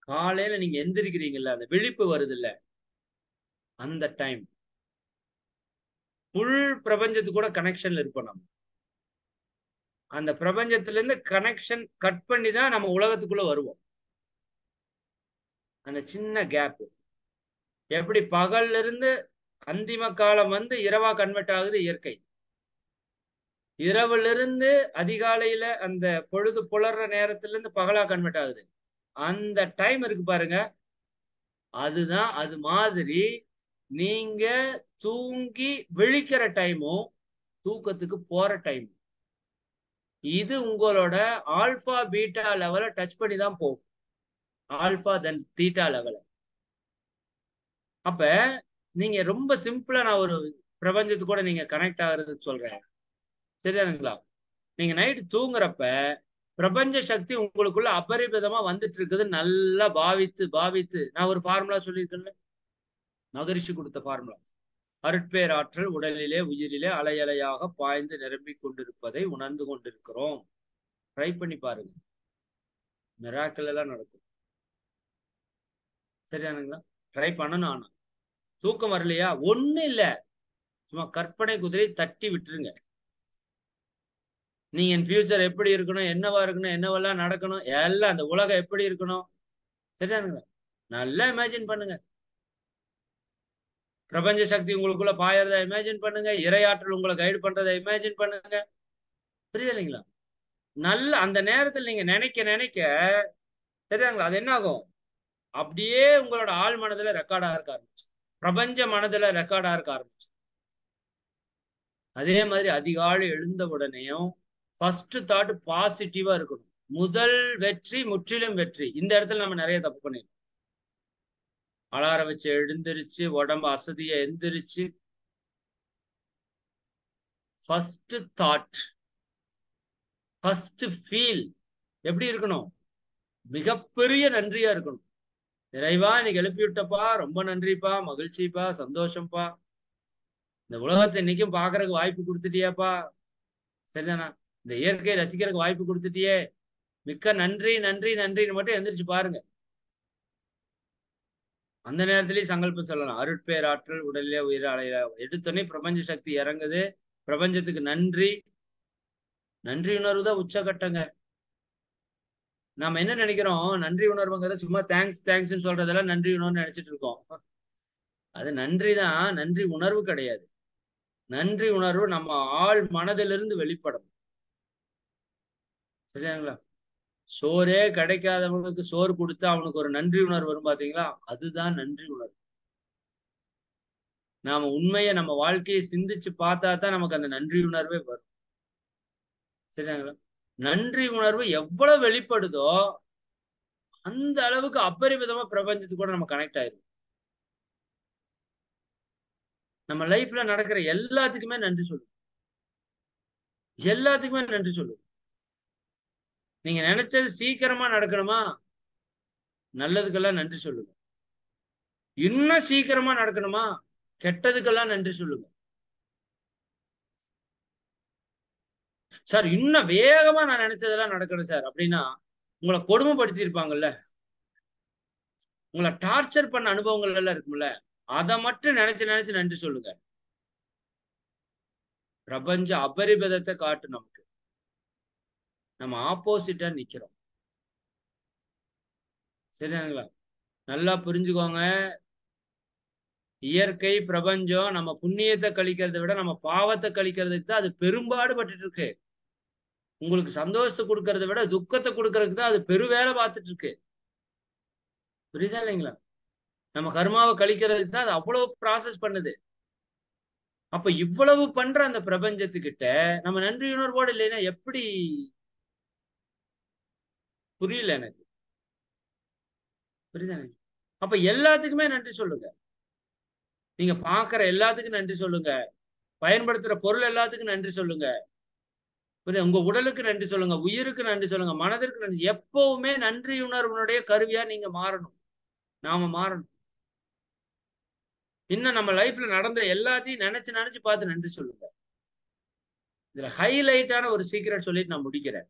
காலையில நீங்க எந்திரிக்கிறீங்கல்ல, அந்த விழிப்பு வருது இல்ல, அந்த டைம் ஃபுல் பிரபஞ்சத்து கூட கனெக்ஷன்ல இருப்போம் நம்ம. அந்த பிரபஞ்சத்துல இருந்து கனெக்ஷன் கட் பண்ணி தான் நம்ம உலகத்துக்குள்ள வருவோம். அந்த சின்ன கேப் எப்படி பகல்ல இருந்து அந்திம காலம் வந்து இரவா கன்வெர்ட் ஆகுது இயற்கை. இரவுல இருந்து அதிகாலையில அந்த பொழுது புலர்ற நேரத்துல இருந்து பகலா கன்வெர்ட் ஆகுது. அந்த டைம் இருக்கு பாருங்க. அதுதான் அது மாதிரி நீங்க தூங்கி விழிக்கிற டைமும் தூக்கத்துக்கு போற டைம். இது உங்களோட ஆல்பா பீட்டா லெவலை டச் பண்ணி தான் போகும். ஆல்பா தென் தீட்டா லெவல. அப்ப நீங்க ரொம்ப சிம்பிளா நான் ஒரு பிரபஞ்சத்து கூட நீங்க கனெக்ட் ஆகுறதுக்கு சொல்றேன். சரியானுங்களா? நீங்க நைட்டு தூங்குறப்ப பிரபஞ்ச சக்தி உங்களுக்குள்ள அபரிமிதமா வந்துட்டு இருக்குது. நல்லா பாவித்து நான் ஒரு ஃபார்முலா சொல்லியிருக்கேன்ல, மகரிஷி கொடுத்த ஃபார்முலா. அருட்பேர் ஆற்றல் உடலிலே உயிரிலே அலை அலையாக பாய்ந்து நிரம்பிக் கொண்டிருப்பதை உணர்ந்து கொண்டிருக்கிறோம். ட்ரை பண்ணி பாருங்க. மிராக்கிள் எல்லாம் நடக்கும். சரியானுங்களா? ட்ரை பண்ணணும். ஆனா தூக்கம் வரலையா? ஒண்ணு இல்ல, சும்மா கற்பனை குதிரை தட்டி விட்டுருங்க. நீங்க என் ஃபியூச்சர் எப்படி இருக்கணும், என்னவா இருக்கணும், என்னவெல்லாம் நடக்கணும், எல்லாம் அந்த உலகம் எப்படி இருக்கணும். சரியானுங்களா? நல்லா இமேஜின் பண்ணுங்க. பிரபஞ்ச சக்தி உங்களுக்குள்ள பாயறத இமேஜின் பண்ணுங்க. இறையாற்றல் உங்களை கைடு பண்றதை இமேஜின் பண்ணுங்க. புரியுதுங்களா? நல்ல அந்த நேரத்தில் நீங்க நினைக்க நினைக்க சரியாங்களா, அது என்ன ஆகும்? அப்படியே உங்களோட ஆள் மனதுல ரெக்கார்ட் ஆக ஆரம்பிச்சு, பிரபஞ்ச மனதுல ரெக்கார்ட் ஆக ஆரம்பிச்சு. அதே மாதிரி அதிகாலை எழுந்த உடனேயும் ஃபர்ஸ்ட் தாட் பாசிட்டிவா இருக்கணும். முதல் வெற்றி முற்றிலும் வெற்றி. இந்த இடத்துல நம்ம நிறைய தப்பு பண்ணிருக்கோம். அலாரம் வச்சு எழுந்திருச்சு, உடம்பு அசதியா எந்திரிச்சு, ஃபர்ஸ்ட் தாட், ஃபர்ஸ்ட் ஃபீல் எப்படி இருக்கணும்? மிகப்பெரிய நன்றியா இருக்கணும். இறைவா இன்னைக்கு எழுப்பி விட்டப்பா, ரொம்ப நன்றிப்பா, மகிழ்ச்சிப்பா, சந்தோஷம்ப்பா, இந்த உலகத்தை இன்னைக்கும் பாக்குறதுக்கு வாய்ப்பு கொடுத்துட்டியாப்பா. சரிதானா? இந்த இயற்கையை ரசிக்கிறதுக்கு வாய்ப்பு கொடுத்துட்டியே, மிக்க நன்றி நன்றி நன்றின்னு மட்டும் எந்திரிச்சு பாருங்க. அந்த நேரத்திலேயே சங்கல்பம் சொல்லலாம். அருட்பேராற்றல் உடலிலே உயிர் அலையில எடுத்தோடனே பிரபஞ்ச சக்தி இறங்குது. பிரபஞ்சத்துக்கு நன்றி. நன்றி உணர்வு தான் உச்சகட்டங்க. நாம என்ன நினைக்கிறோம்? நன்றி உணர்வுங்கிறது சும்மா தேங்க்ஸ் தேங்க்ஸ்ன்னு சொல்றதெல்லாம் நன்றி உணர்வு நினைச்சிட்டு இருக்கோம். அது நன்றி தான், நன்றி உணர்வு கிடையாது. நன்றி உணர்வு நம்ம ஆள் மனதிலிருந்து வெளிப்படும். சரியாங்களா? சோறே கிடைக்காதவனுக்கு சோறு கொடுத்து அவனுக்கு ஒரு நன்றி உணர்வு வரும் பாத்தீங்களா? அதுதான் நன்றி உணர்வு. நாம உண்மையை நம்ம வாழ்க்கையை சிந்திச்சு பார்த்தா தான் நமக்கு அந்த நன்றி உணர்வே வரும். சரியாங்களா? நன்றி உணர்வு எவ்வளவு வெளிப்படுதோ அந்த அளவுக்கு அப்பரிமிதமா பிரபஞ்சத்துக்கு கூட நம்ம கனெக்ட் ஆயிரும். நம்ம லைஃப்ல நடக்கிற எல்லாத்துக்குமே நன்றி சொல்லுவோம். எல்லாத்துக்குமே நன்றி சொல்லுவோம். நீங்க நினைச்சது சீக்கிரமா நடக்கணுமா? நல்லதுக்கெல்லாம் நன்றி சொல்லுங்க. இன்னும் சீக்கிரமா நடக்கணுமா? கெட்டதுக்கெல்லாம் நன்றி சொல்லுங்க. சார் இன்னும் வேகமா நான் நினைச்சதெல்லாம் நடக்கணும் சார் அப்படின்னா, உங்களை கொடுமைப்படுத்தி இருப்பாங்கல்ல, உங்களை டார்ச்சர் பண்ண அனுபவங்கள் எல்லாம் இருக்கும்ல, அதை மட்டும் நினைச்சு நினைச்சு நன்றி சொல்லுங்க. பிரபஞ்ச அபரிபதத்தை காட்டு நமக்கு. நம்ம ஆப்போசிட்டா நிக்கிறோம். சரிங்களா? நல்லா புரிஞ்சுக்கோங்க. இயற்கை பிரபஞ்சம் நம்ம புண்ணியத்தை கழிக்கிறதை விட நம்ம பாவத்தை கழிக்கிறதுக்கு தான் அது பெரும்பாடு பட்டுட்டு இருக்கு. உங்களுக்கு சந்தோஷத்தை கொடுக்கறதை விட துக்கத்தை கொடுக்கறதுக்கு தான் அது பெரு வேலை பார்த்துட்டு இருக்கு. புரியுதா இல்லைங்களா? நம்ம கர்மாவை கழிக்கிறதுக்கு தான் அது அவ்வளவு ப்ராசஸ் பண்ணுது. அப்ப இவ்வளவு பண்ற அந்த பிரபஞ்சத்துக்கிட்ட நம்ம நன்றியுணர்வோடு இல்லைன்னா எப்படி? புரியல எனக்கு. புரியுதா? அப்ப எல்லாத்துக்குமே நன்றி சொல்லுங்க. நீங்க பார்க்கிற எல்லாத்துக்கும் நன்றி சொல்லுங்க. பயன்படுத்துற பொருள் எல்லாத்துக்கும் நன்றி சொல்லுங்க. புரியுதா? உங்க உடலுக்கு நன்றி சொல்லுங்க. உயிருக்கு நன்றி சொல்லுங்க. மனதிற்கு நன்றி. எப்பவுமே நன்றியுணர்வினுடைய கருவியா நீங்க மாறணும். நாம மாறணும். இன்னும் நம்ம லைஃப்ல நடந்த எல்லாத்தையும் நெனச்சு நெனச்சு பார்த்து நன்றி சொல்லுங்க. இதுல ஹைலைட்டான ஒரு சீக்ரெட் சொல்லிட்டு நான் முடிக்கிறேன்.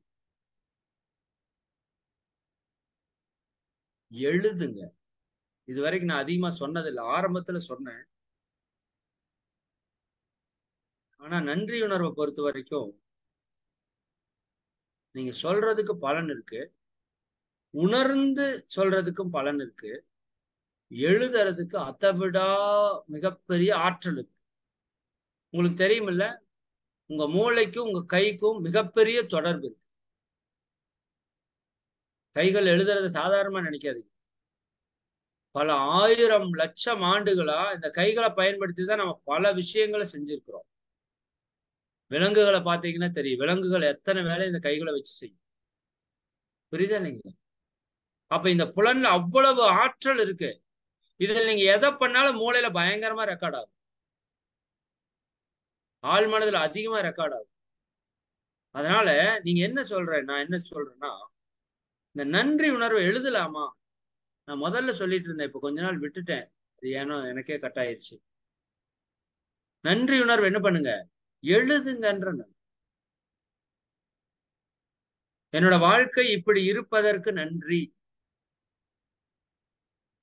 எழுதுங்க. இதுவரைக்கும் நான் அதிகமா சொன்னதில்ல. ஆரம்பத்துல சொன்னேன். ஆனா நன்றியுணர்வ பொறுத்தவரைக்கும், நீங்க சொல்றதுக்கு பலன் இருக்கு. உணர்ந்து சொல்றதுக்கும் பலன் இருக்கு. எழுதுறதுக்கு அதைவிட மிகப்பெரிய ஆற்றல் இருக்கு. உங்களுக்கு தெரியுமில்ல? உங்க மூளைக்கும், உங்க கைக்கும் மிகப்பெரிய தொடர்பு இருக்கு. கைகள் எழுதுறத சாதாரணமா நெனைக்காதீங்க. பல 1000 லட்சம் ஆண்டுகளா இந்த கைகள பயன்படுத்தி தான் நம்ம பல விஷயங்கள செஞ்சிருக்கிறோம். விலங்குகள பார்த்தீங்கன்னா தெரியும். விலங்குகள் எத்தன வேலை இந்த கைகள வச்சு செய்யும். புரியுதா இல்லைங்களா? அப்ப இந்த புலன்ல அவ்வளவு ஆற்றல் இருக்கு. இதுல நீங்க எத பண்ணாலும் மூளையில பயங்கரமா ரெக்கார்ட் ஆகும். ஆழ் மனதுல அதிகமா ரெக்கார்ட் ஆகும். அதனால நீங்க என்ன சொல்றேன் நான் என்ன சொல்றேன்னா, இந்த நன்றி உணர்வ எழுதலாமா? நான் முதல்ல சொல்லிட்டு இருந்தேன். இப்ப கொஞ்ச நாள் விட்டுட்டேன். அது ஏனோ எனக்கே கட் ஆயிருச்சு. நன்றி உணர்வு என்ன பண்ணுங்க? எழுதுங்கன்றேன் நான். என்னோட வாழ்க்கை இப்படி இருப்பதற்கு நன்றி.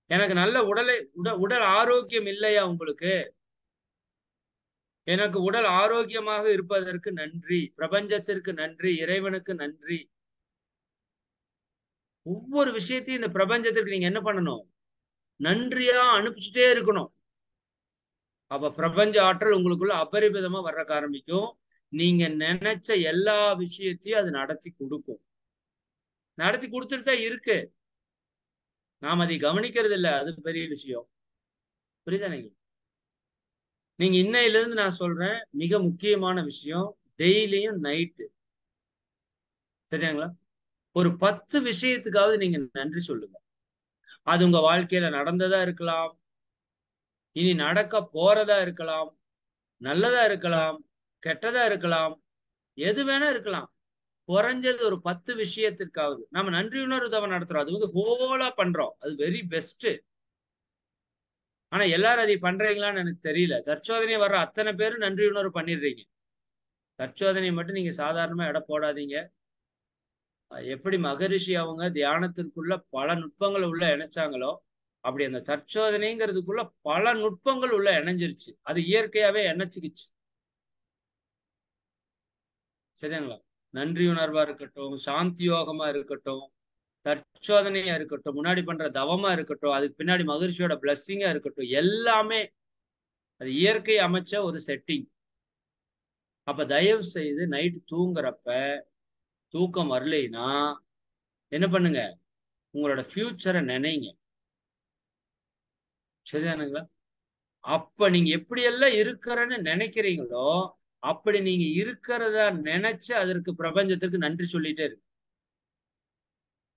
எனக்கு நல்ல உடல் ஆரோக்கியம் இல்லையா உங்களுக்கு? எனக்கு உடல் ஆரோக்கியமாக இருப்பதற்கு நன்றி. பிரபஞ்சத்திற்கு நன்றி. இறைவனுக்கு நன்றி. ஒவ்வொரு விஷயத்தையும் இந்த பிரபஞ்சத்திற்கு நீங்க என்ன பண்ணணும்? நன்றியா அனுப்பிச்சுட்டே இருக்கணும். அப்ப பிரபஞ்ச ஆற்றல் உங்களுக்குள்ள அபரிமிதமா வர்றக்க ஆரம்பிக்கும். நீங்க நினைச்ச எல்லா விஷயத்தையும் அது நடத்தி கொடுக்கும். நடத்தி கொடுத்துட்டு தான் இருக்கு. நாம் அதை கவனிக்கிறது இல்ல. அது பெரிய விஷயம். புரியுதா நீங்க? நீங்க இன்னையிலிருந்து நான் சொல்றேன். மிக முக்கியமான விஷயம். டெய்லியும் நைட்டு. சரியாங்களா? ஒரு 10 விஷயத்துக்காவது நீங்க நன்றி சொல்லுங்க. அது உங்க வாழ்க்கையில நடந்ததா இருக்கலாம். இனி நடக்க போறதா இருக்கலாம். நல்லதா இருக்கலாம். கெட்டதா இருக்கலாம். எது வேணா இருக்கலாம். குறைஞ்சது ஒரு 10 விஷயத்திற்காவது. நம்ம நன்றியுணர்வு தவம் நடத்துறோம். அது வந்து ஹோலா பண்றோம். அது வெரி பெஸ்ட். ஆனா எல்லாரும் அதை பண்றீங்களான்னு எனக்கு தெரியல. தற்சோதனை வர்ற அத்தனை பேரும் நன்றியுணர்வு பண்ணிடுறீங்க. தற்சோதனை மட்டும் நீங்க சாதாரணமா எடை போடாதீங்க. எப்படி மகரிஷி அவங்க தியானத்திற்குள்ள பல நுட்பங்கள் உள்ள இணைச்சாங்களோ, அப்படி அந்த தற்சோதனைங்கிறதுக்குள்ள பல நுட்பங்கள் உள்ள இணைஞ்சிருச்சு. அது இயற்கையாவே இணைச்சுக்கிச்சு. சரிங்களா? நன்றியுணர்வா இருக்கட்டும், சாந்தி யோகமா இருக்கட்டும், தற்சோதனையா இருக்கட்டும், முன்னாடி பண்ற தவமா இருக்கட்டும், அதுக்கு பின்னாடி மகிழ்ச்சியோட பிளஸ்ஸிங்கா இருக்கட்டும், எல்லாமே அது இயற்கை அமைச்ச ஒரு செட்டிங். அப்ப தயவு செய்து நைட் தூங்குறப்ப தூக்கம் வரலைன்னா என்ன பண்ணுங்க? உங்களோட ஃபியூச்சரை நினைங்க. சரிதானுங்களா? அப்ப நீங்க எப்படியெல்லாம் இருக்கிறன்னு நினைக்கிறீங்களோ, அப்படி நீங்க இருக்கிறதா நினைச்சு அதற்கு பிரபஞ்சத்துக்கு நன்றி சொல்லிட்டே இருக்கு.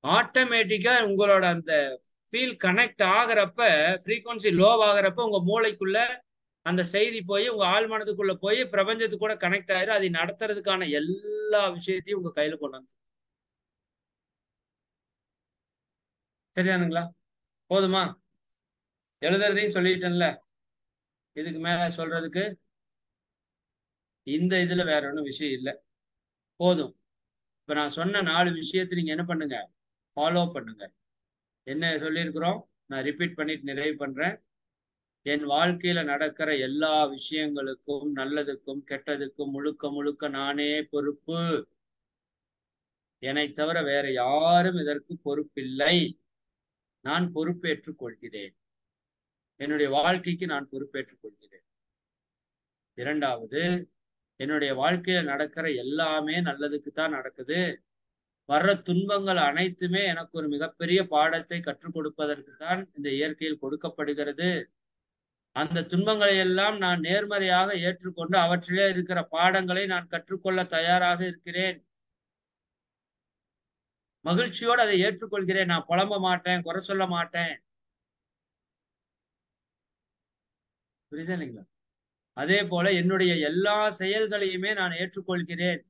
ஆட்டோமேட்டிக்கா உங்களோட அந்த ஃபீல் கனெக்ட் ஆகுறப்ப, ஃப்ரீக்வன்சி லோ ஆகுறப்ப உங்க மூளைக்குள்ள அந்த செய்தி போய் உங்க ஆழ் மனதுக்குள்ள போய் பிரபஞ்சத்துக்கு கூட கனெக்ட் ஆயிரும். அதை நடத்துறதுக்கான எல்லா விஷயத்தையும் உங்க கையில கொண்டு வந்து. சரியானுங்களா? போதுமா? எழுதுறதையும் சொல்லிட்டேன்ல. இதுக்கு மேல சொல்றதுக்கு இந்த இதுல வேற ஒன்றும் விஷயம் இல்லை. போதும். இப்ப நான் சொன்ன 4 விஷயத்தை நீங்க என்ன பண்ணுங்க? ஃபாலோ பண்ணுங்க. என்ன சொல்லியிருக்கிறோம்? நான் ரிப்பீட் பண்ணிட்டு நிறைவு பண்றேன். என் வாழ்க்கையில நடக்கிற எல்லா விஷயங்களுக்கும், நல்லதுக்கும், கெட்டதுக்கும் முழுக்க முழுக்க நானே பொறுப்பு. என்னை தவிர வேற யாரும் இதற்கு பொறுப்பில்லை. நான் பொறுப்பேற்றுக் கொள்கிறேன். என்னுடைய வாழ்க்கைக்கு நான் பொறுப்பேற்றுக் கொள்கிறேன். 2வது, என்னுடைய வாழ்க்கையில நடக்கிற எல்லாமே நல்லதுக்கு தான் நடக்குது. வர்ற துன்பங்கள் அனைத்துமே எனக்கு ஒரு மிகப்பெரிய பாடத்தை கற்றுக் கொடுப்பதற்கு தான் இந்த இயற்கையில் கொடுக்கப்படுகிறது. அந்த துன்பங்களை எல்லாம் நான் நேர்மறையாக ஏற்றுக்கொண்டு அவற்றிலே இருக்கிற பாடங்களை நான் கற்றுக்கொள்ள தயாராக இருக்கிறேன். மகிழ்ச்சியோடு அதை ஏற்றுக்கொள்கிறேன். நான் புலம்ப மாட்டேன், குறை சொல்ல மாட்டேன். புரியுதா இல்லைங்களா? அதே போல என்னுடைய எல்லா செயல்களையுமே நான் ஏற்றுக்கொள்கிறேன்.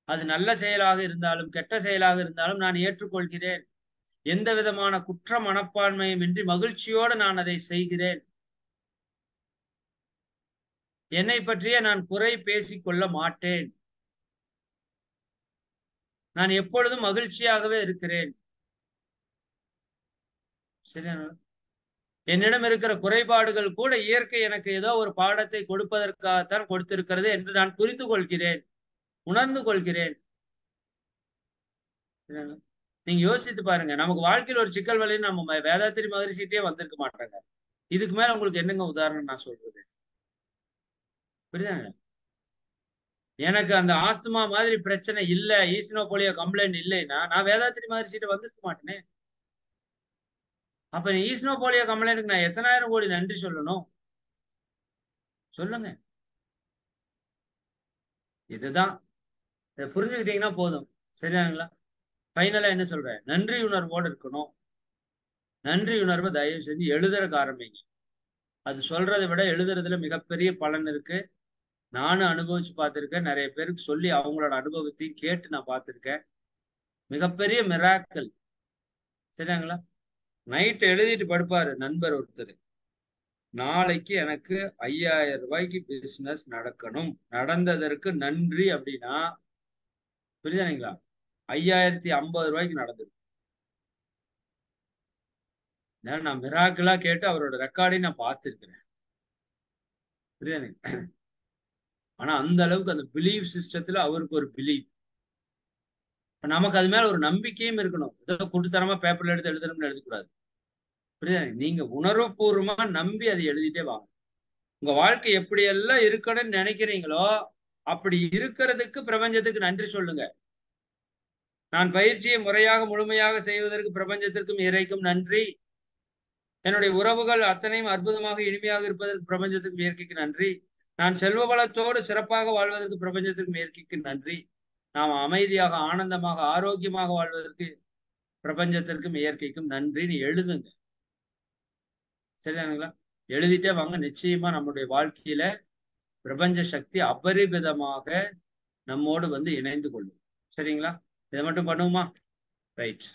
அது நல்ல செயலாக இருந்தாலும், கெட்ட செயலாக இருந்தாலும் நான் ஏற்றுக்கொள்கிறேன். எந்த விதமான குற்ற மனப்பான்மையும் இன்றி மகிழ்ச்சியோடு நான் அதை செய்கிறேன். என்னை பற்றியே நான் குறை பேசிக் கொள்ள மாட்டேன். நான் எப்பொழுதும் மகிழ்ச்சியாகவே இருக்கிறேன். சரியா? என்னிடம் இருக்கிற குறைபாடுகள் கூட இயற்கை எனக்கு ஏதோ ஒரு பாடத்தை கொடுப்பதற்காகத்தான் கொடுத்திருக்கிறது என்று நான் புரிந்து கொள்கிறேன், உணர்ந்து கொள்கிறேன். நீங்க யோசித்து பாருங்க, நமக்கு வாழ்க்கையில் ஒரு சிக்கல் வழின்னு நம்ம வேதாத்திரி மகரிஷிட்டே வந்திருக்க மாட்டாங்க. இதுக்கு மேல உங்களுக்கு என்னங்க உதாரணம் நான் சொல்றது? புரியுதாங்க? எனக்கு அந்த ஆஸ்துமா மாதிரி பிரச்சனை இல்ல, ஈசினோபோலியோ கம்ப்ளைண்ட் இல்லைன்னா நான் வேதாத்திரி மகரிஷிட்ட வந்திருக்க மாட்டேனே. அப்ப ஈசினோபோலியோ கம்ப்ளைண்ட்டுக்கு நான் எத்தனாயிரம் கோடி நன்றி சொல்லணும்? சொல்லுங்க. இதுதான். இதை புரிஞ்சுக்கிட்டீங்கன்னா போதும். சரியாங்களா? ஃபைனலா என்ன சொல்றேன்? நன்றி உணர்வோடு இருக்கணும். நன்றி உணர்வை தயவு செஞ்சு எழுதுறதுக்கு ஆரம்பிங்க. அது சொல்றதை விட எழுதுறதுல மிகப்பெரிய பலன் இருக்கு. நானும் அனுபவிச்சு பார்த்திருக்கேன். நிறைய பேருக்கு சொல்லி அவங்களோட அனுபவத்தையும் கேட்டு நான் பார்த்திருக்கேன். மிகப்பெரிய மிராக்கள். சரியாங்களா? நைட் எழுதிட்டு படுப்பாரு நண்பர் ஒருத்தர். நாளைக்கு எனக்கு 5000 ரூபாய்க்கு பிசினஸ் நடக்கணும், நடந்ததற்கு நன்றி அப்படின்னா, புரியுதுங்களா? 5050 ரூபாய்க்கு நடந்தது. நான் மிராக்கிளா கேட்டு அவரோட ரெக்கார்டையும் நான் பார்த்திருக்கிறேன். புரியுதுங்க? ஆனா அந்த அளவுக்கு அந்த பிலீவ் சிஸ்டத்துல அவருக்கு ஒரு பிலீவ். நமக்கு அது மேல ஒரு நம்பிக்கையும் இருக்கணும். ஏதோ குடுத்தனமா பேப்பர்ல எடுத்து எழுதணும்னு எழுதக்கூடாது. புரியுதா? நீங்க உணர்வுபூர்வமா நம்பி அதை எழுதிட்டே வாங்க. உங்க வாழ்க்கை எப்படி எல்லாம் இருக்கணும்னு நினைக்கிறீங்களோ அப்படி இருக்கிறதுக்கு பிரபஞ்சத்துக்கு நன்றி சொல்லுங்க. நான் பயிற்சியை முறையாக முழுமையாக செய்வதற்கு பிரபஞ்சத்திற்கும் இறைக்கும் நன்றி. என்னுடைய உறவுகள் அத்தனையும் அற்புதமாக இனிமையாக இருப்பதற்கு பிரபஞ்சத்துக்கும் இயற்கைக்கு நன்றி. நான் செல்வ வளத்தோடு சிறப்பாக வாழ்வதற்கு பிரபஞ்சத்திற்கும் இயற்கைக்கு நன்றி. நாம் அமைதியாக ஆனந்தமாக ஆரோக்கியமாக வாழ்வதற்கு பிரபஞ்சத்திற்கும் இயற்கைக்கும் நன்றின்னு எழுதுங்க. சரியானுங்களா? எழுதிட்டே வாங்க. நிச்சயமா நம்முடைய வாழ்க்கையில பிரபஞ்ச சக்தி அபரிமிதமாக நம்மோடு வந்து இணைந்து கொள்ளும். சரிங்களா? இதை மட்டும் பண்ணுவோமா? ரைட்.